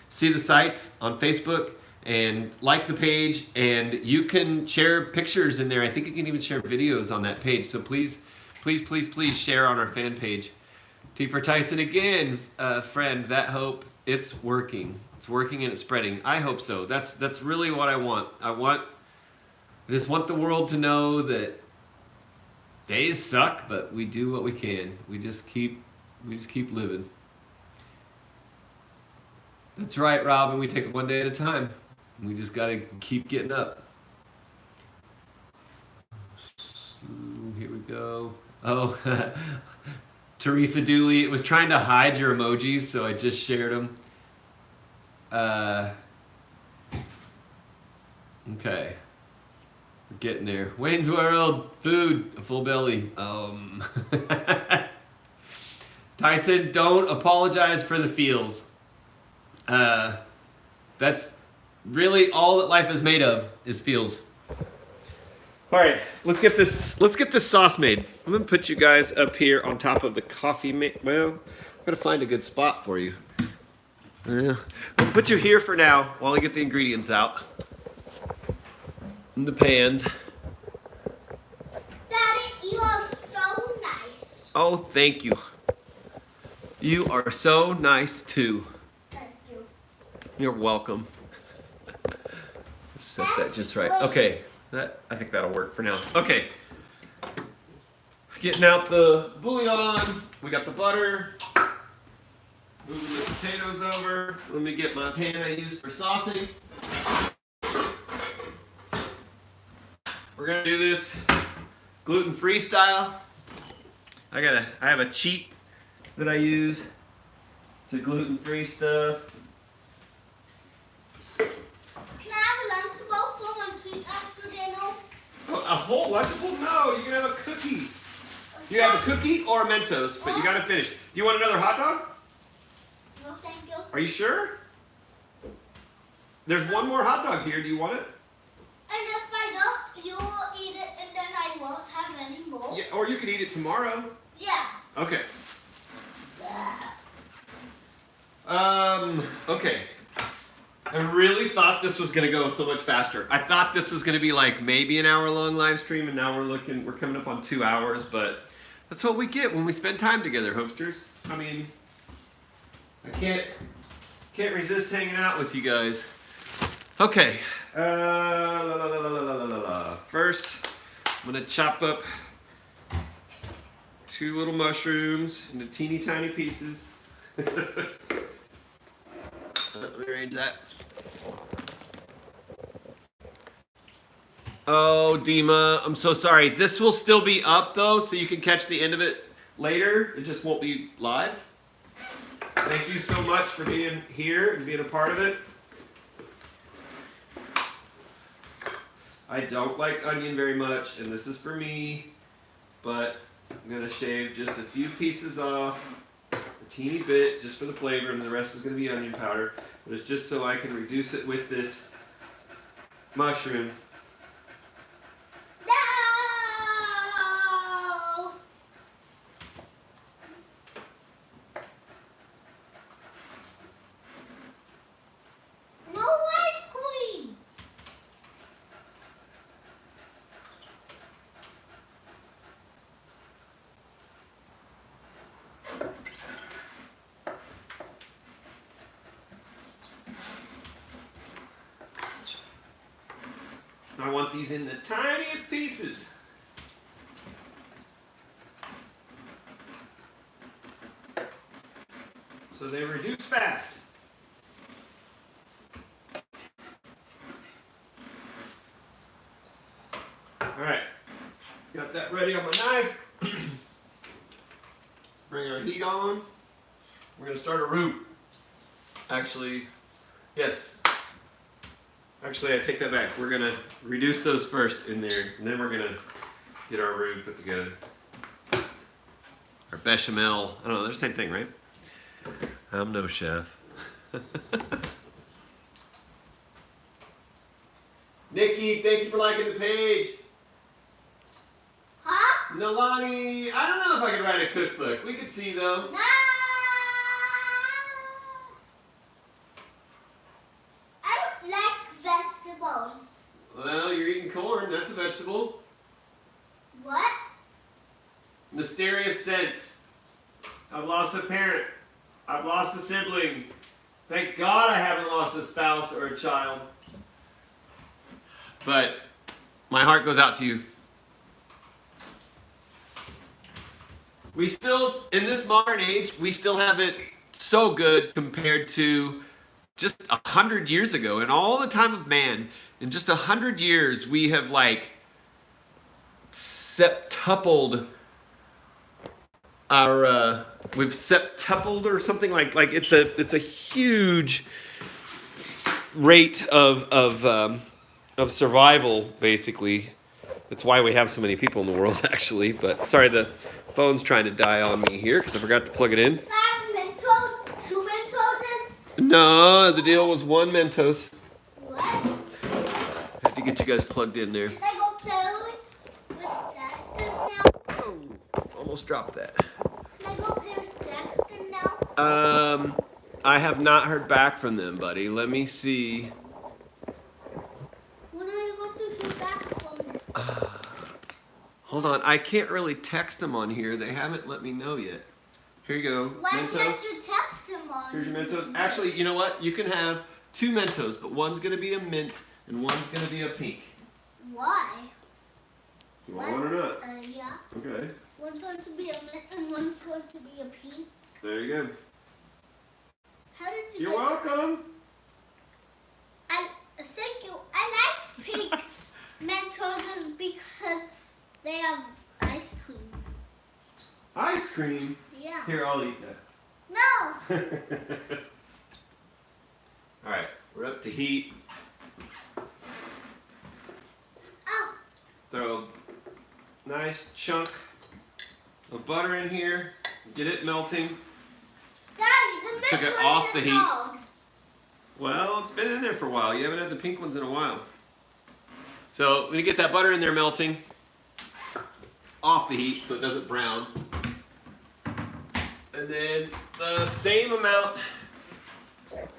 See the Sights on Facebook and like the page, and you can share pictures in there. I think you can even share videos on that page. So please share on our fan page. T for Tyson again, friend. That hope, it's working. It's working and it's spreading. I hope so. That's really what I want. I just want the world to know that Days suck, but we do what we can. We just keep living. That's right, Robin. We take it one day at a time. We just gotta keep getting up. So, here we go. Oh, Teresa Dooley. It was trying to hide your emojis, so I just shared them. Okay. We're getting there. Wayne's World, food, a full belly. Tyson, don't apologize for the feels. That's really all that life is made of is feels. All right, let's get this sauce made. I'm gonna put you guys up here on top of the coffee. Well, I'm gonna find a good spot for you. I'll put you here for now while I get the ingredients out. In the pans.
Daddy, you are so nice.
Oh, thank you. You are so nice too.
Thank you.
You're welcome. Set that just right. Okay, I think that'll work for now. Okay. Getting out the bouillon. We got the butter. Moving the potatoes over. Let me get my pan I use for saucing. We're gonna do this gluten-free style. I have a cheat that I use to gluten-free stuff.
Can I have a lunchable for my treat after dinner?
Oh, a whole lunchable? No, you can have a cookie. You have a cookie or a Mentos, but you gotta finish. Do you want another hot dog?
No, thank you.
Are you sure? There's one more hot dog here. Do you want it?
And if I don't, you will eat it and then I won't have any more.
Yeah, or you could eat it tomorrow.
Yeah.
Okay. Okay. I really thought this was gonna go so much faster. I thought this was gonna be like maybe an hour-long live stream, and now we're coming up on 2 hours, but that's what we get when we spend time together, hopesters. I mean, I can't resist hanging out with you guys. Okay. First, I'm gonna chop up 2 little mushrooms into teeny tiny pieces. Let me arrange that. Oh, Dima, I'm so sorry. This will still be up though, so you can catch the end of it later. It just won't be live. Thank you so much for being here and being a part of it. I don't like onion very much, and this is for me, but I'm gonna shave just a few pieces off, a teeny bit, just for the flavor, and the rest is gonna be onion powder. But it's just so I can reduce it with this mushroom.
No! No ice cream!
I want these in the tiniest pieces. So they reduce fast. Alright, got that ready on my knife. Bring our heat on. We're going to start a roux. Actually, yes. Actually, I take that back. We're going to reduce those first in there, and then we're going to get our roux put together. Our bechamel. I don't know, they're the same thing, right? I'm no chef. Nikki, thank you for liking the page.
Huh?
Nalani, I don't know if I could write a cookbook. We could see though.
No! I don't like vegetables.
Well, you're eating corn. That's a vegetable.
What?
Mysterious sense. I've lost a parent. I've lost a sibling. Thank God I haven't lost a spouse or a child. But my heart goes out to you. We still, in this modern age, we still have it so good compared to just 100 years ago. In all the time of man, in just 100 years, we have like septupled our we've septupled or something like it's a huge rate of survival, basically. That's why we have so many people in the world, actually. But sorry, the phone's trying to die on me here because I forgot to plug it in.
5 Mentos? 2 Mentos?
No, the deal was 1 Mentos.
What?
I have to get you guys plugged in there.
Can I go play with Jackson now?
Oh, almost dropped that.
Can I go play with Jackson now?
I have not heard back from them, buddy. Let me see.
When are you going to hear back from me?
Hold on, I can't really text them on here. They haven't let me know yet. Here you go.
Why
Mentos.
can't you text him on?
Here's your Mentos. Actually, you know what? You can have 2 Mentos, but one's gonna be a mint and one's gonna be a pink.
Why?
You want one or not?
Yeah.
Okay.
One's going to be a mint and one's going to be a pink.
There you go.
How did you
You're
get
welcome.
Thank you. I like pink Mentos because they have ice cream.
Ice cream.
Yeah.
Here, I'll eat that.
No.
All right, we're up to heat.
Oh.
Throw a nice chunk of butter in here. Get it melting.
Daddy, the
Took it
mint
off the
is
heat.
long.
Well, it's been in there for a while. You haven't had the pink ones in a while. So, when you get that butter in there melting, off the heat so it doesn't brown. And then the same amount.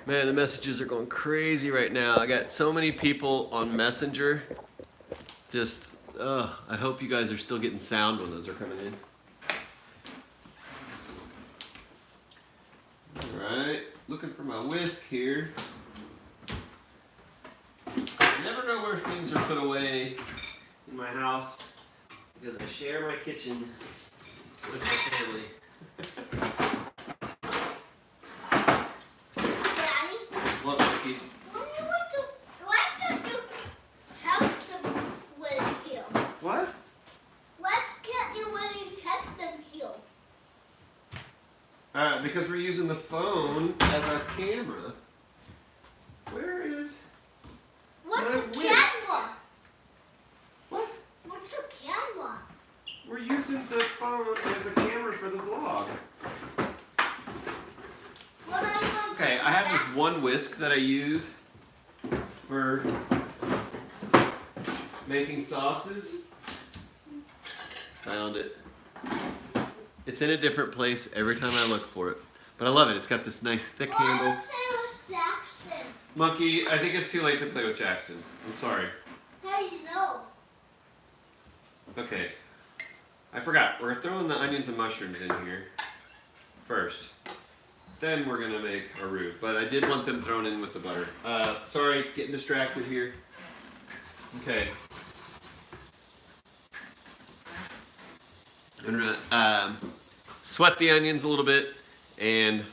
Man, the messages are going crazy right now. I got so many people on Messenger. Just, I hope you guys are still getting sound when those are coming in. Alright, looking for my whisk here. I never know where things are put away in my house because I share my kitchen with my family.
Daddy,
What, Vicky?
when you want to, why can't you text them with you?
What?
Why can't you when you text them here?
Because we're using the phone as our camera. Where is...
What's
My
your
whisk.
camera?
What?
What's your camera?
We're using the phone as a camera for the vlog.
What are you going to
Okay, I have this one whisk that I use for making sauces. Found it. It's in a different place every time I look for it. But I love it. It's got this nice thick handle.
Play with Jackson.
Monkey, I think it's too late to play with Jackson. I'm sorry.
How do you know?
Okay. I forgot. We're throwing the onions and mushrooms in here first. Then we're gonna make a roux. But I did want them thrown in with the butter. Sorry, getting distracted here. Okay. I'm gonna sweat the onions a little bit and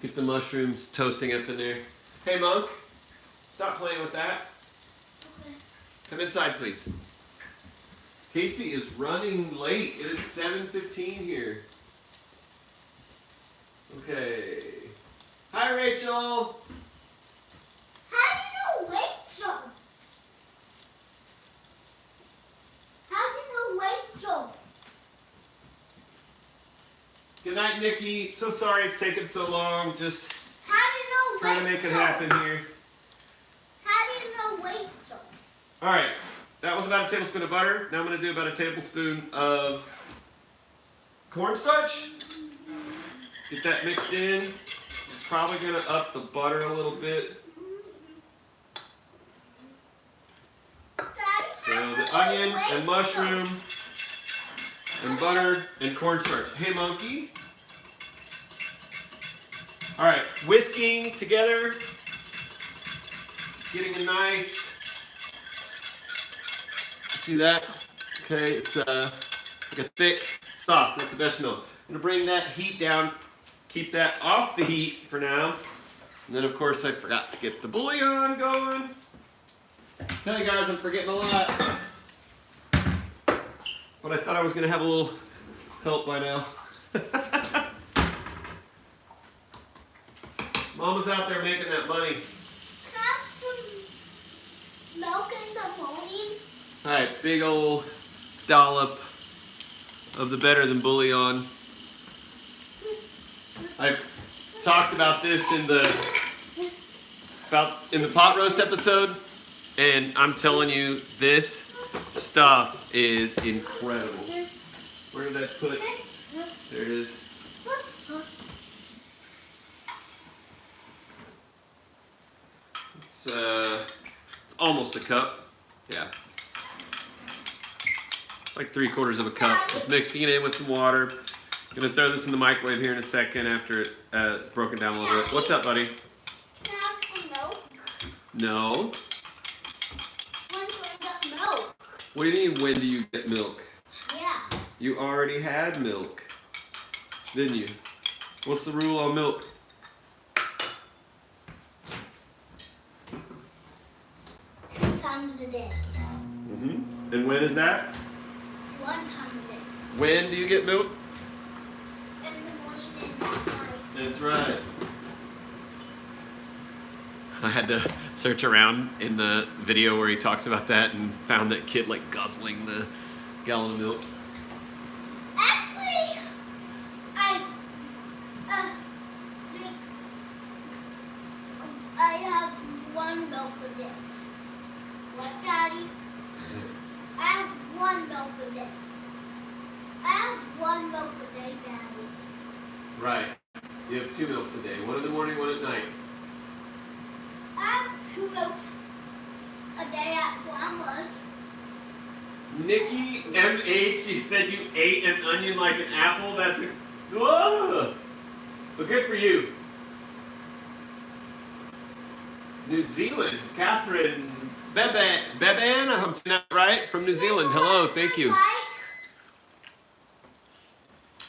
get the mushrooms toasting up in there. Hey, Monk, stop playing with that.
Okay.
Come inside, please. Casey is running late. It is 7:15 here. Okay. Hi, Rachel.
How do you know Rachel? How do you know Rachel?
Good night, Nikki. So sorry it's taken so long. Just
How do you know
trying
Rachel?
to make it happen here.
How do you know Rachel?
All right. That was about a tablespoon of butter. Now I'm going to do about a tablespoon of cornstarch. Get that mixed in. Probably going to up the butter a little bit.
Daddy,
So
how do you
the
know
onion and
Rachel?
mushroom and butter and cornstarch. Hey, Monkey. All right, whisking together. Getting a nice. See that? Okay, it's like a thick sauce. That's the bechamel. I'm gonna bring that heat down, keep that off the heat for now. And then of course I forgot to get the bouillon going. Tell you guys I'm forgetting a lot. But I thought I was gonna have a little help by now. Mama's out there making that money.
Have some milk in the morning.
Alright, big old dollop of the better than bouillon. I've talked about this in the pot roast episode, and I'm telling you, this stuff is incredible. Where did I put it? There it is. It's almost a cup. Yeah. Like 3/4 of a cup. Just mixing it in with some water. Gonna throw this in the microwave here in a second after it's broken down a little bit. What's up, buddy?
Can I have some milk?
No.
When do I get milk?
What do you mean, when do you get milk?
Yeah.
You already had milk, didn't you? What's the rule on milk?
2 times a day.
Mm-hmm. And when is that?
1 time a day.
When do you get milk?
In the morning and at night.
That's right. I had to search around in the video where he talks about that and found that kid like guzzling the gallon of milk.
Actually, I drink. I have 1 milk a day. What, Daddy? I have 1 milk a day. I have 1 milk a day, Daddy.
Right. You have 2 milks a day. 1 in the morning, 1 at night.
I have 2 milks a day at Grandma's.
Nikki M.H., you said you ate an onion like an apple? That's a... Whoa! But good for you. New Zealand, Catherine Beban, I'm saying that right? From New Zealand. Hello, thank you.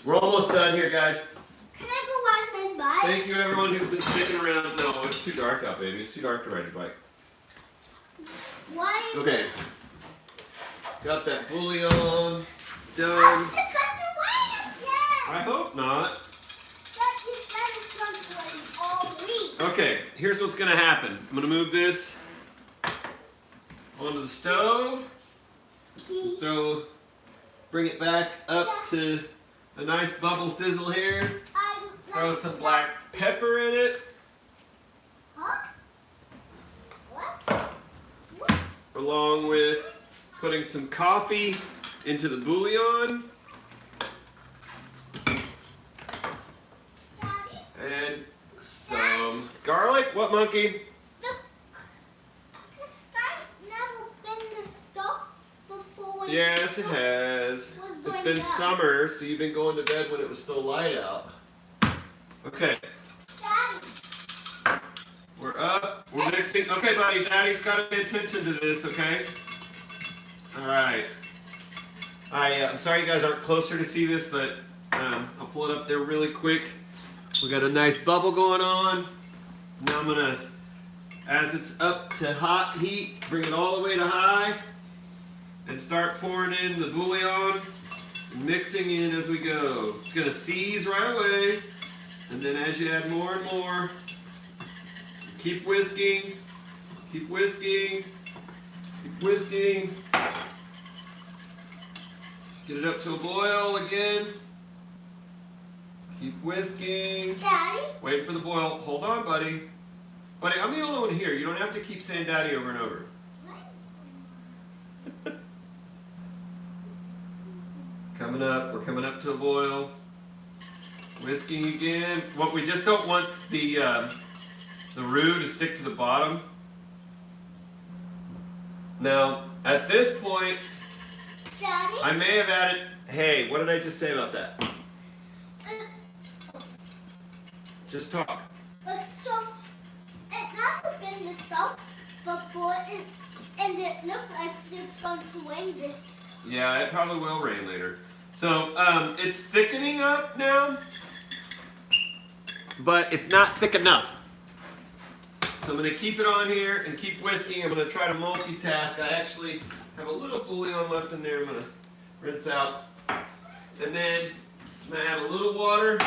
We're almost done here, guys.
Can I go ride my bike?
Thank you, everyone who's been sticking around. No, it's too dark out, baby. It's too dark to ride your bike.
Why?
Okay. Got that bouillon done.
It's going to rain again.
I hope not.
But you said it's going to rain all week.
Okay, here's what's gonna happen. I'm gonna move this onto the stove. Bring it back up to a nice bubble sizzle here. Throw some black pepper in it,
Huh? What? What?
along with putting some coffee into the bouillon
Daddy?
and some garlic. What, monkey?
This guy never been to stop before.
Yes, it has. It's been summer, so you've been going to bed when it was still light out. Okay,
Daddy.
we're up. We're mixing. Okay, buddy, Daddy's got to pay attention to this, okay? All right. I'm sorry you guys aren't closer to see this, but I'll pull it up there really quick. We got a nice bubble going on. Now I'm gonna, as it's up to hot heat, bring it all the way to high and start pouring in the bouillon and mixing in as we go. It's gonna seize right away, and then as you add more and more, keep whisking, keep whisking, keep whisking. Get it up to a boil again. Keep whisking.
Daddy?
Wait for the boil. Hold on, buddy. Buddy, I'm the only one here. You don't have to keep saying daddy over and over. Coming up. We're coming up to a boil. Whisking again. What we just don't want the roux to stick to the bottom. Now, at this point,
Daddy?
I may have added. Hey, what did I just say about that? Just talk.
So, it never been to stop before, and it looked like it's going to rain this.
Yeah, it probably will rain later. So it's thickening up now, but it's not thick enough. So I'm going to keep it on here and keep whisking. I'm going to try to multitask. I actually have a little bouillon left in there. I'm going to rinse out. And then I'm going to add a little water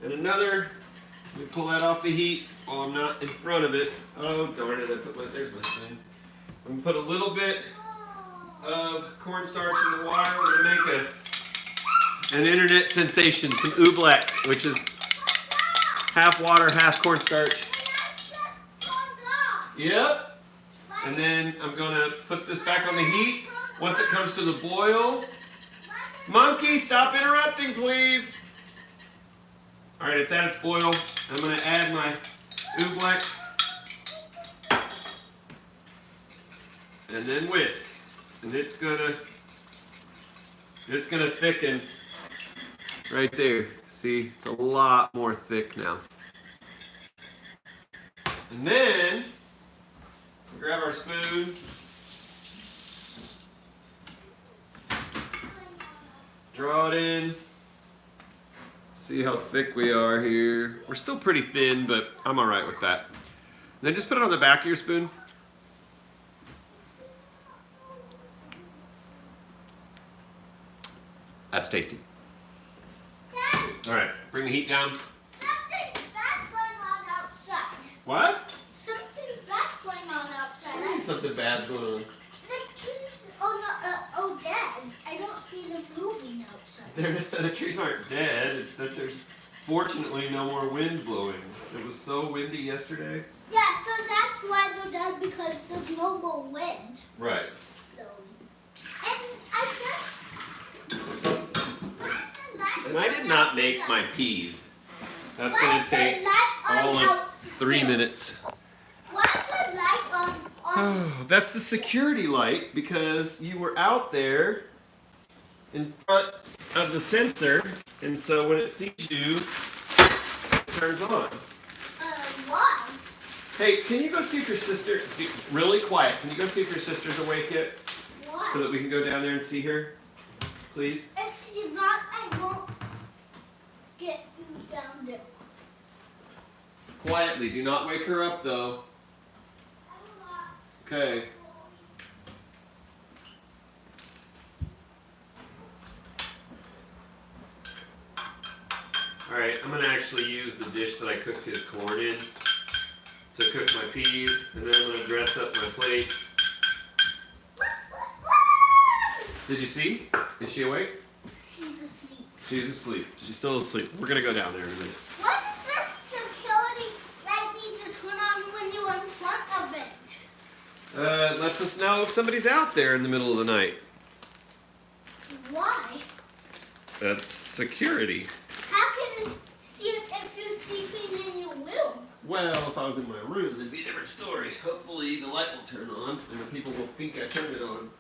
and another. Let me pull that off the heat while I'm not in front of it. Oh, darn it. There's my spoon. I'm going to put a little bit of cornstarch in the water. We're going to make an internet sensation, some oobleck, which is half water, half cornstarch. Yep. And then I'm going to put this back on the heat. Once it comes to the boil. Monkey, stop interrupting, please. All right, it's at its boil. I'm going to add my oobleck. And then whisk. And it's going to thicken right there. See, it's a lot more thick now. And then grab our spoon. Draw it in. See how thick we are here. We're still pretty thin, but I'm all right with that. And then just put it on the back of your spoon. That's tasty.
Daddy,
All right, bring the heat down.
something's bad going on outside.
What?
Something's bad going on outside.
Something bad's going on.
The trees are not dead. I don't see them moving outside.
The trees aren't dead. It's that there's fortunately no more wind blowing. It was so windy yesterday.
Yeah, so that's why they're dead, because there's no more wind.
Right.
And I guess.
And I did not make my peas. That's going to take all of 3 minutes.
Why's the light on?
Oh, that's the security light because you were out there in front of the sensor, and so when it sees you, it turns on.
Why?
Hey, can you go see if your sister, really quiet, can you go see if your sister's awake yet?
Why?
So that we can go down there and see her, please?
If she's not, I won't get you down there.
Quietly, do not wake her up though. Okay. Alright, I'm gonna actually use the dish that I cooked his corn in to cook my peas, and then I'm gonna dress up my plate. Did you see? Is she awake?
She's asleep.
She's asleep. She's still asleep. We're gonna go down there in a minute.
What does this security light need to turn on when you're in front of it?
It lets us know if somebody's out there in the middle of the night.
Why?
That's security.
How can it see it if you're sleeping in your room?
Well, if I was in my room, it'd be a different story. Hopefully the light will turn on, and the people will think I turned it on.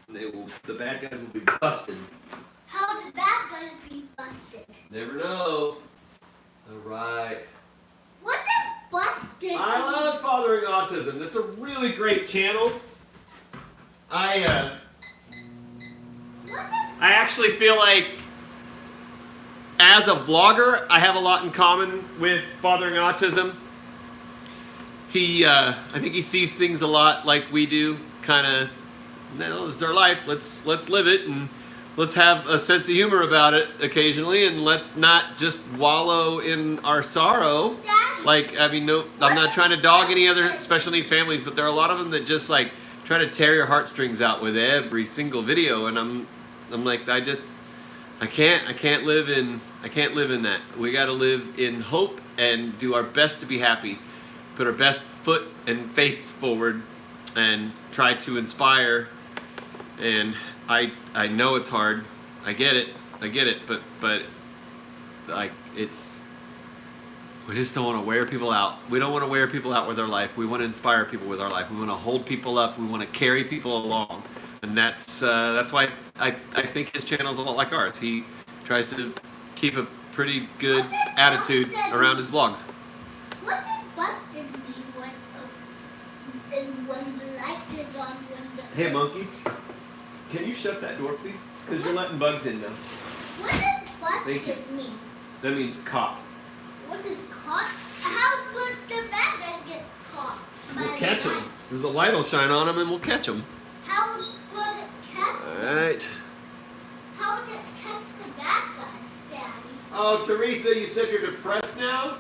And the bad guys will be busted.
How did bad guys be busted?
Never know. Alright.
What does busted
I
mean?
love Fathering Autism. That's a really great channel. I actually feel like as a vlogger, I have a lot in common with Fathering Autism. I think he sees things a lot like we do, kind of, no, this is our life, let's live it, and let's have a sense of humor about it occasionally, and let's not just wallow in our sorrow.
Daddy,
Like, I mean, no, I'm not trying to dog any other special needs families, but there are a lot of them that just like try to tear your heartstrings out with every single video, and I'm like, I can't live in that. We got to live in hope and do our best to be happy, put our best foot and face forward, and try to inspire. And I know it's hard. I get it, but like we just don't want to wear people out. We don't want to wear people out with our life. We want to inspire people with our life. We want to hold people up. We want to carry people along. And that's why I think his channel is a lot like ours. He tries to keep a pretty good attitude around his vlogs.
what does busted mean when the light is on?
Hey monkeys, can you shut that door please? Because you're letting bugs in now.
What does
Thank you.
busted mean?
That means caught.
What is caught? How would the bad guys get caught? By
We'll
the
catch them.
light?
Because the light will shine on them and we'll catch them.
How would it catch them?
Alright.
How would it catch the bad guys, Daddy?
Oh, Teresa, you said you're depressed now?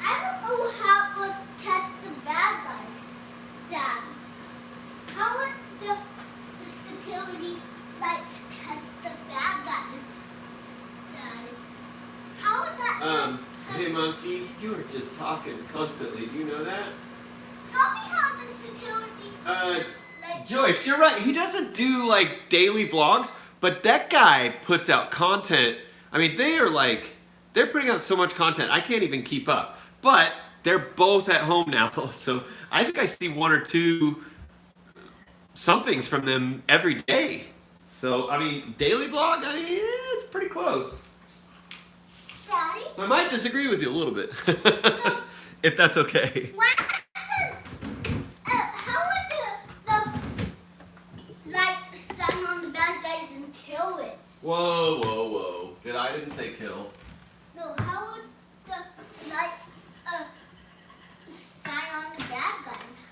I don't know how it would catch the bad guys, Daddy. How would the security light catch the bad guys, Daddy? How would that catch
Hey monkey, you are just talking constantly. Do you know that?
Tell me how the security light.
Joyce, you're right. He doesn't do like daily vlogs, but that guy puts out content. I mean, they're putting out so much content. I can't even keep up. But they're both at home now, so I think I see one or two somethings from them every day. So, I mean, daily vlog, I mean, it's pretty close.
Daddy,
I might disagree with you a little bit, if that's okay.
how would the light shine on the bad guys and kill it?
Whoa, whoa, whoa. I didn't say kill.
No, how would the light shine on the bad guys,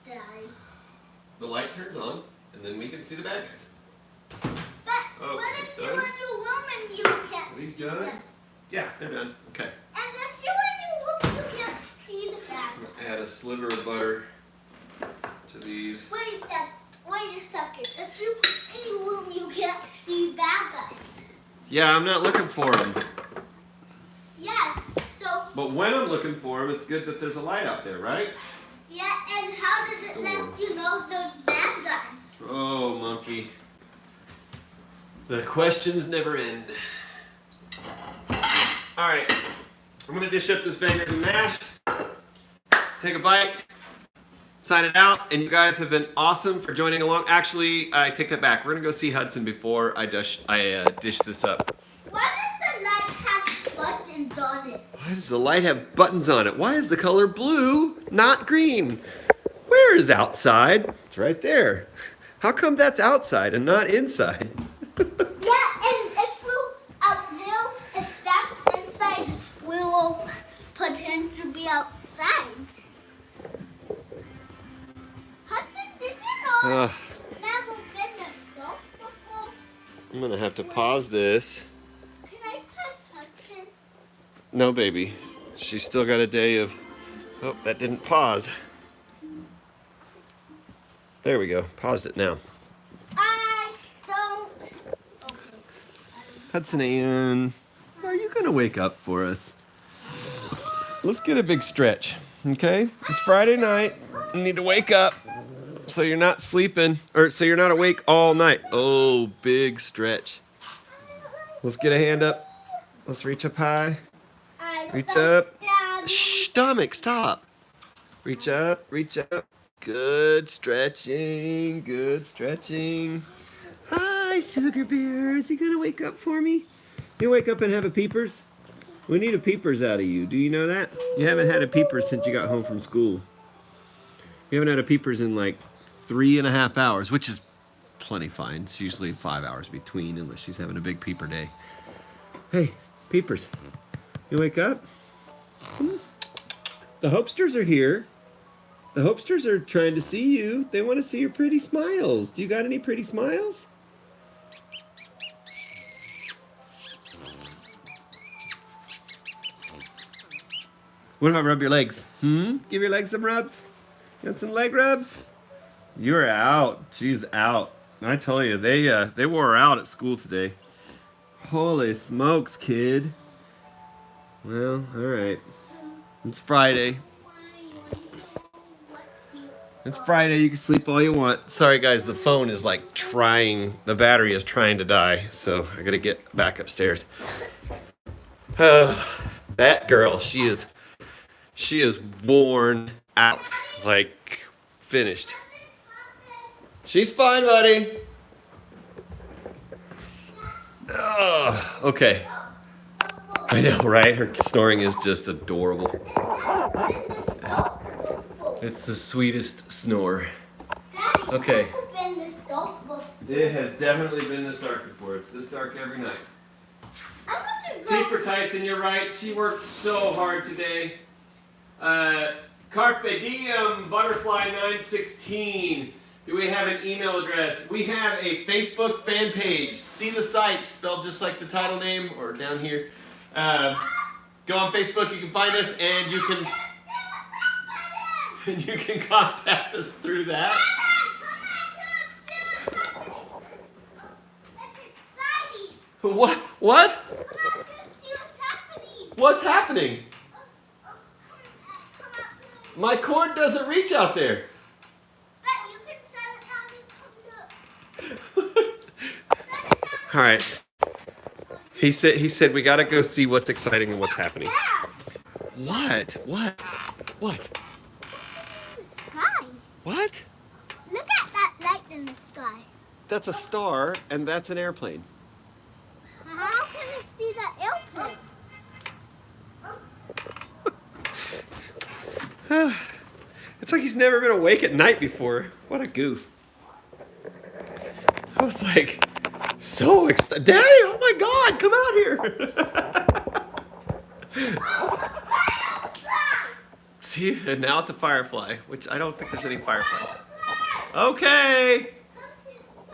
Daddy?
The light turns on, and then we can see the bad guys.
But
Oh,
what
is
if
this
you're
done?
in your room and you can't
Are these
see
done?
them?
Yeah, they're done. Okay.
And if you're in your room, you can't see the bad
I'm
guys.
gonna add a sliver of butter to these.
Wait a second. If you're in your room, you can't see bad guys.
Yeah, I'm not looking for them.
Yes, so,
But when I'm looking for them, it's good that there's a light out there, right?
yeah, and how does it let you know the bad guys?
Oh, monkey. The questions never end. All right, I'm gonna dish up this bangers and mash. Take a bite. Sign it out, and you guys have been awesome for joining along. Actually, I take that back. We're gonna go see Hudson before I dish this up.
Why does the light have buttons on it?
Why does the light have buttons on it? Why is the color blue, not green? Where is outside? It's right there. How come that's outside and not inside?
Yeah, and if we're out there, if that's inside, we will pretend to be outside. Hudson, did you know I've never been to stove before?
I'm gonna have to pause this.
Can I touch Hudson?
No, baby. She's still got a day of... Oh, that didn't pause. There we go. Paused it now.
I don't. Okay.
Hudson Ann, are you gonna wake up for us? Let's get a big stretch, okay? It's Friday night. You need to wake up so you're not sleeping, or so you're not awake all night. Oh, big stretch. Let's get a hand up. Let's reach up high. Reach up.
Daddy.
Shh, stomach, stop. Reach up, reach up. Good stretching, good stretching. Hi, Sugar Bear. Is he gonna wake up for me? You wake up and have a peepers? We need a peepers out of you. Do you know that? You haven't had a peepers since you got home from school. You haven't had a peepers in like 3.5 hours, which is plenty fine. It's usually 5 hours between unless she's having a big peeper day. Hey, peepers. You wake up? The Hopesters are here. The Hopesters are trying to see you. They want to see your pretty smiles. Do you got any pretty smiles? What about rub your legs? Give your legs some rubs? Got some leg rubs? You're out. She's out. I tell you, they wore her out at school today. Holy smokes, kid. Well, all right. It's Friday. It's Friday. You can sleep all you want. Sorry, guys. The phone is like trying. The battery is trying to die. So I gotta get back upstairs. That girl, she is worn out. Like finished. She's fine, buddy. Okay. I know, right? Her snoring is just adorable. It's the sweetest snore.
Daddy,
Okay.
I've never been to stove before.
It has definitely been this dark before. It's this dark every night.
I want to
T
go.
for Tyson, you're right. She worked so hard today. Carpe Diem Butterfly 916. Do we have an email address? We have a Facebook fan page. See the site spelled just like the title name or down here. Go on Facebook. You can find us and you can contact us through that. What? What? What's happening? My cord doesn't reach out there. All right. He said we gotta go see what's exciting and what's happening. What? What? What?
The sky.
What?
Look at that light in the sky.
That's a star and that's an airplane.
How can you see the airplane?
It's like he's never been awake at night before. What a goof. I was like, so excited. Daddy, oh my God, come out here. See, and now it's a firefly, which I don't think there's any fireflies. Okay.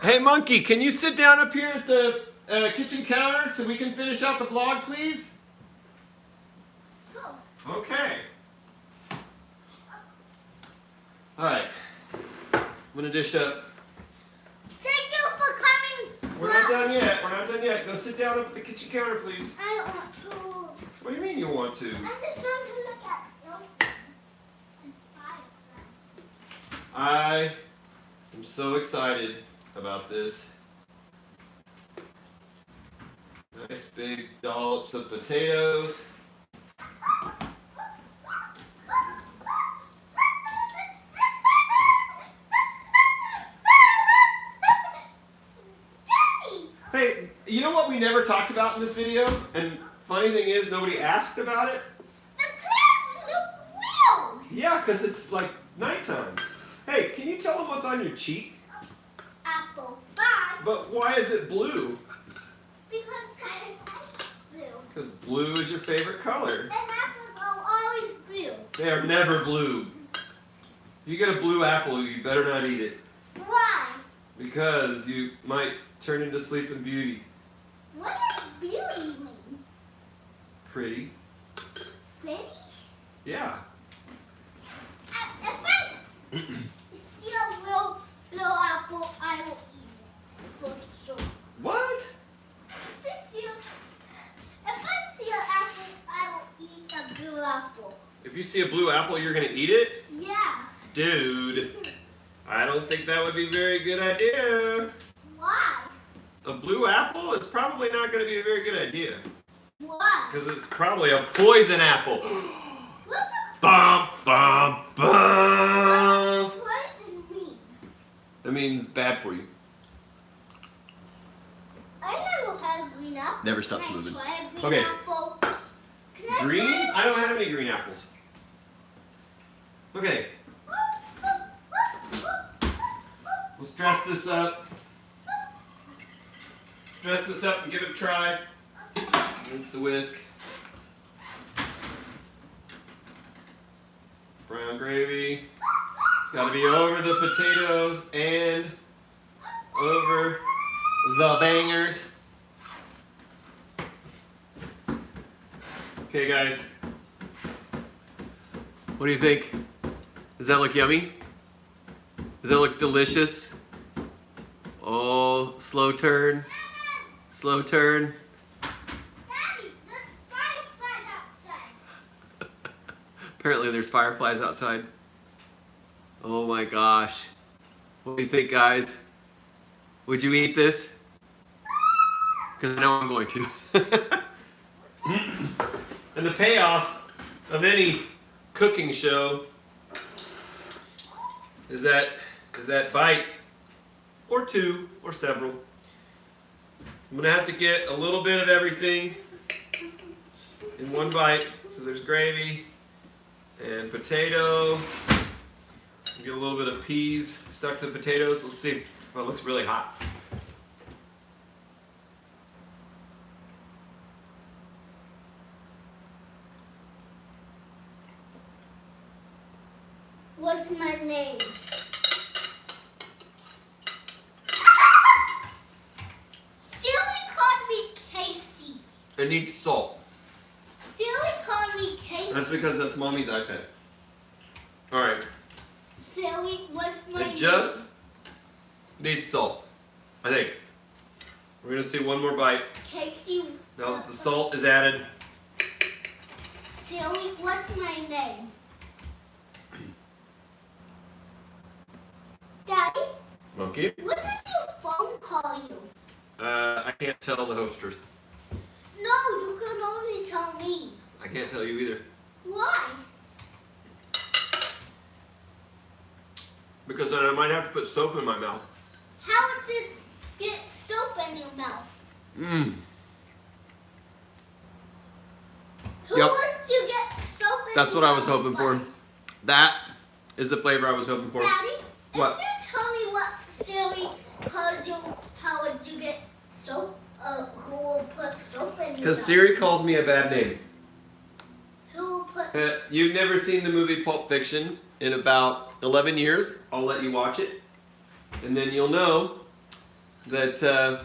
Hey, Monkey, can you sit down up here at the kitchen counter so we can finish out the vlog, please? Okay. All right. I'm gonna dish up.
Thank you for coming.
We're not done yet. We're not done yet. Go sit down up at the kitchen counter, please.
I don't want to.
What do you mean you want to?
I just want to look at airplanes and fireflies.
I am so excited about this. Nice big dollops of potatoes. Hey, you know what we never talked about in this video? And funny thing is, nobody asked about it.
The clouds look real.
Yeah, because it's like nighttime. Hey, can you tell them what's on your cheek?
Apple pie.
But why is it blue?
Because I like blue.
Because blue is your favorite color.
And apples are always blue.
They are never blue. If you get a blue apple, you better not eat it.
Why?
Because you might turn into Sleeping Beauty.
What does beauty mean?
Pretty.
Pretty?
Yeah.
If I see a real blue apple, I will eat it for sure.
What?
If I see an apple, I will eat a blue apple.
If you see a blue apple, you're going to eat it?
Yeah.
Dude, I don't think that would be a very good idea.
Why?
A blue apple? It's probably not going to be a very good idea.
Why?
Because it's probably a poison apple.
What's a
Bum, bum, bum.
poison mean?
That means bad for you.
I never had a green apple.
Never stops
Can I
moving.
try a green
Okay.
apple? Can I
Green?
try
I don't have any green apples. Okay, let's dress this up. Dress this up and give it a try. Rinse the whisk. Brown gravy. It's got to be over the potatoes and over the bangers. Okay, guys. What do you think? Does that look yummy? Does that look delicious? Oh, slow turn. Slow turn.
Daddy, there's fireflies outside.
Apparently there's fireflies outside. Oh my gosh. What do you think, guys? Would you eat this? Because I know I'm going to. And the payoff of any cooking show is that bite, or two, or several. I'm gonna have to get a little bit of everything in one bite. So there's gravy and potato. Get a little bit of peas stuck to the potatoes. Let's see if it looks really hot.
What's my name? Silly called me Casey.
It needs salt.
Silly called me Casey.
That's because that's mommy's iPad. All right.
Silly, what's my name?
It just needs salt. I think. We're gonna see one more bite.
Casey.
Now that the salt is added.
Silly, what's my name? Daddy,
Monkey.
what does your phone call you?
I can't tell the hosters.
No, you can only tell me.
I can't tell you either.
Why?
Because then I might have to put soap in my mouth.
How did get soap in your mouth?
Mmm.
Who
Yep.
would you get soap in
That's
your
what I was
mouth
hoping
by?
for. That is the flavor I was hoping for.
Daddy,
What?
if you tell me what Siri calls you, how would you get soap? Who will put soap in your
Because
mouth?
Siri calls me a bad name.
Who will put?
You've never seen the movie Pulp Fiction in about 11 years. I'll let you watch it. And then you'll know that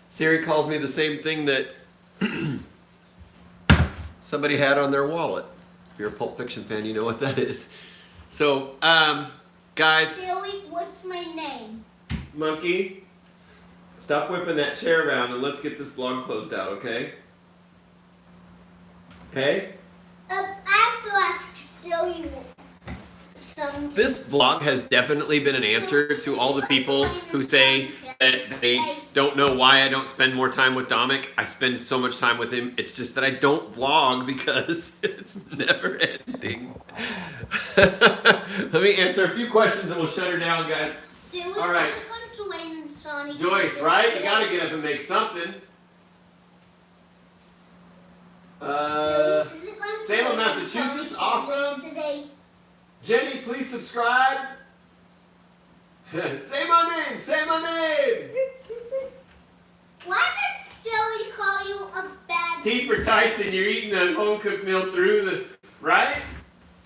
Siri calls me the same thing that somebody had on their wallet. If you're a Pulp Fiction fan, you know what that is. So, guys,
Siri, what's my name?
Monkey, stop whipping that chair around and let's get this vlog closed out, okay? Hey?
I have to ask Siri some.
This vlog has definitely been an answer to all the people who say that they don't know why I don't spend more time with Dominic. I spend so much time with him. It's just that I don't vlog because it's never ending. Let me answer a few questions and we'll shut her down, guys.
Siri,
All right.
is it going to rain in Sonic?
Joyce,
this
right? You
today?
gotta get up and make something.
Siri, is it going to
Salem,
rain in
Massachusetts,
Sonic
awesome.
Today?
Jenny, please subscribe. Say my name, say my name.
Why does Siri call you a bad
T for Tyson, you're eating a home cooked meal through the, right?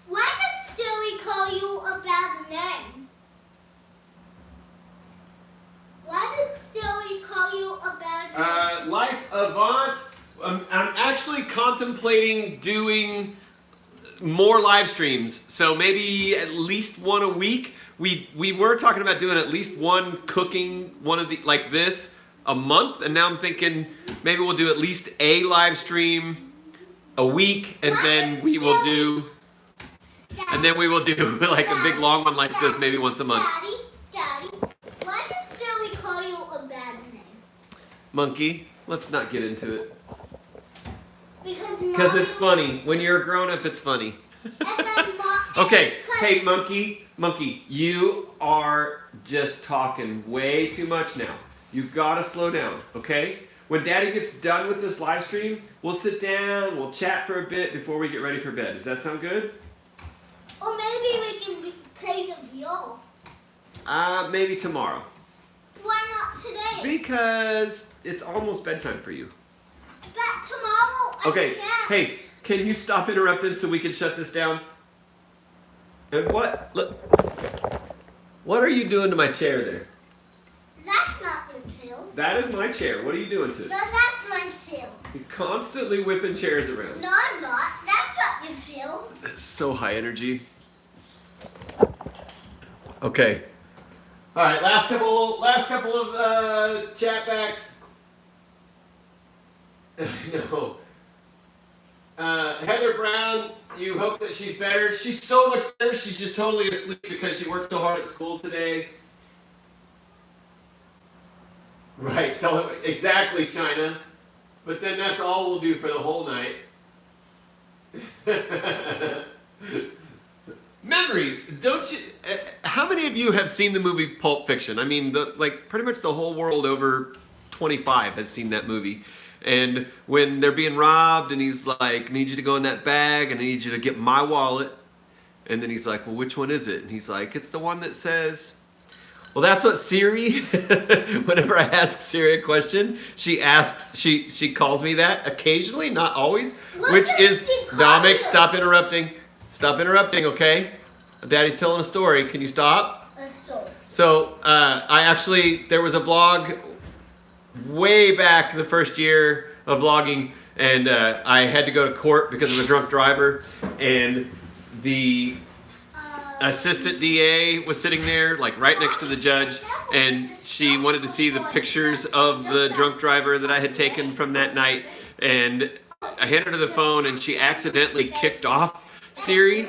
Why does Siri call you a bad name? Why does Siri call you a bad name?
Life Avant. I'm actually contemplating doing more live streams. So maybe at least one a week. We were talking about doing at least one cooking, one of the like this a month, and now I'm thinking maybe we'll do at least a live stream a week, and then we will do like a big long one like this maybe once a month.
Daddy, why does Siri call you a bad name?
Monkey, let's not get into it.
Because
It's funny. When you're a grown up, it's funny. Okay, hey Monkey, you are just talking way too much now. You've got to slow down, okay? When Daddy gets done with this live stream, we'll sit down, we'll chat for a bit before we get ready for bed. Does that sound good?
Or maybe we can play the viol.
Maybe tomorrow.
Why not today?
Because it's almost bedtime for you.
But tomorrow
Okay,
I can't.
hey, can you stop interrupting so we can shut this down? And what? Look. What are you doing to my chair there?
That's not your tail.
That is my chair. What are you doing to it?
No, that's my tail.
You're constantly whipping chairs around.
No, I'm not. That's not your tail.
So high energy. Okay. All right. Last couple of chat backs. No. Heather Brown, you hope that she's better. She's so much better. She's just totally asleep because she worked so hard at school today. Right. Tell her exactly, China. But then that's all we'll do for the whole night. Memories, don't you? How many of you have seen the movie Pulp Fiction? I mean, pretty much the whole world over 25 has seen that movie. And when they're being robbed, and he's like, "I need you to go in that bag, and I need you to get my wallet." And then he's like, "Well, which one is it?" And he's like, "It's the one that says." Well, that's what Siri. Whenever I ask Siri a question, she calls me that occasionally, not always.
What
Which
does
is
she call
Dominic.
you?
Stop interrupting. Stop interrupting, okay? Daddy's telling a story. Can you stop?
So.
So there was a vlog way back the first year of vlogging, and I had to go to court because of a drunk driver, and the assistant DA was sitting there like right next to the judge, and she wanted to see the pictures of the drunk driver that I had taken from that night, and I handed her the phone and she accidentally kicked off Siri,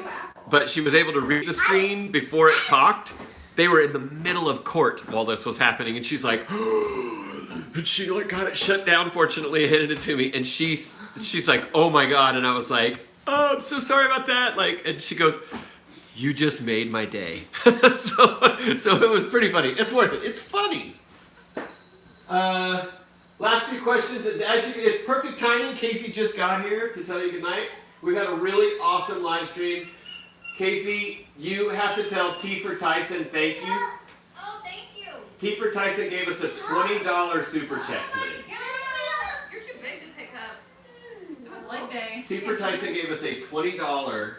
but she was able to read the screen before it talked. They were in the middle of court while this was happening, and she's like, and she like got it shut down, fortunately, and handed it to me, and she's like, oh my God, and I was like, oh, I'm so sorry about that, like, and she goes, you just made my day. so it was pretty funny. It's worth it. It's funny. Last few questions. It's perfect timing. Casey just got here to tell you goodnight. We've had a really awesome live stream. Casey, you have to tell T for Tyson thank you.
Oh, thank you.
T for Tyson gave us a $20 super chat tonight.
You're too big to pick up. It was leg day.
T for Tyson gave us a $20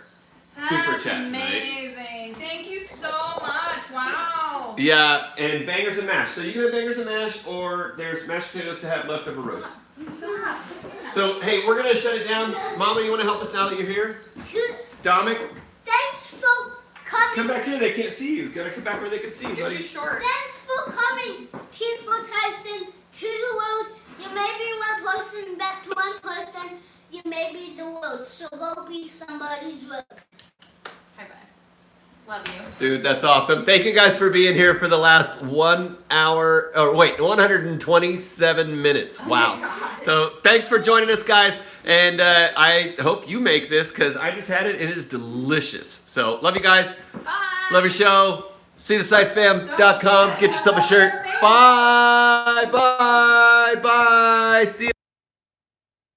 super chat tonight.
Amazing. Thank you so much. Wow.
Yeah, and bangers and mash. So you can have bangers and mash, or there's mashed potatoes to have leftover roast. So, hey, we're going to shut it down. Mama, you want to help us now that you're here? Dominic,
Thanks for coming.
come back here. They can't see you. Gotta come back where they can see you,
You're too
buddy.
short.
Thanks for coming, T for Tyson, to the world. You may be one person, back to one person. You may be the world. So go be somebody's world.
Bye-bye. Love you.
Dude, that's awesome. Thank you guys for being here for the last 127 minutes. Wow.
Oh my God.
So thanks for joining us, guys. And I hope you make this, because I just had it and it is delicious. So love you guys.
Bye.
Love your show. SeeTheSightsFam.com. Get yourself a shirt. Bye. Bye. Bye. See you.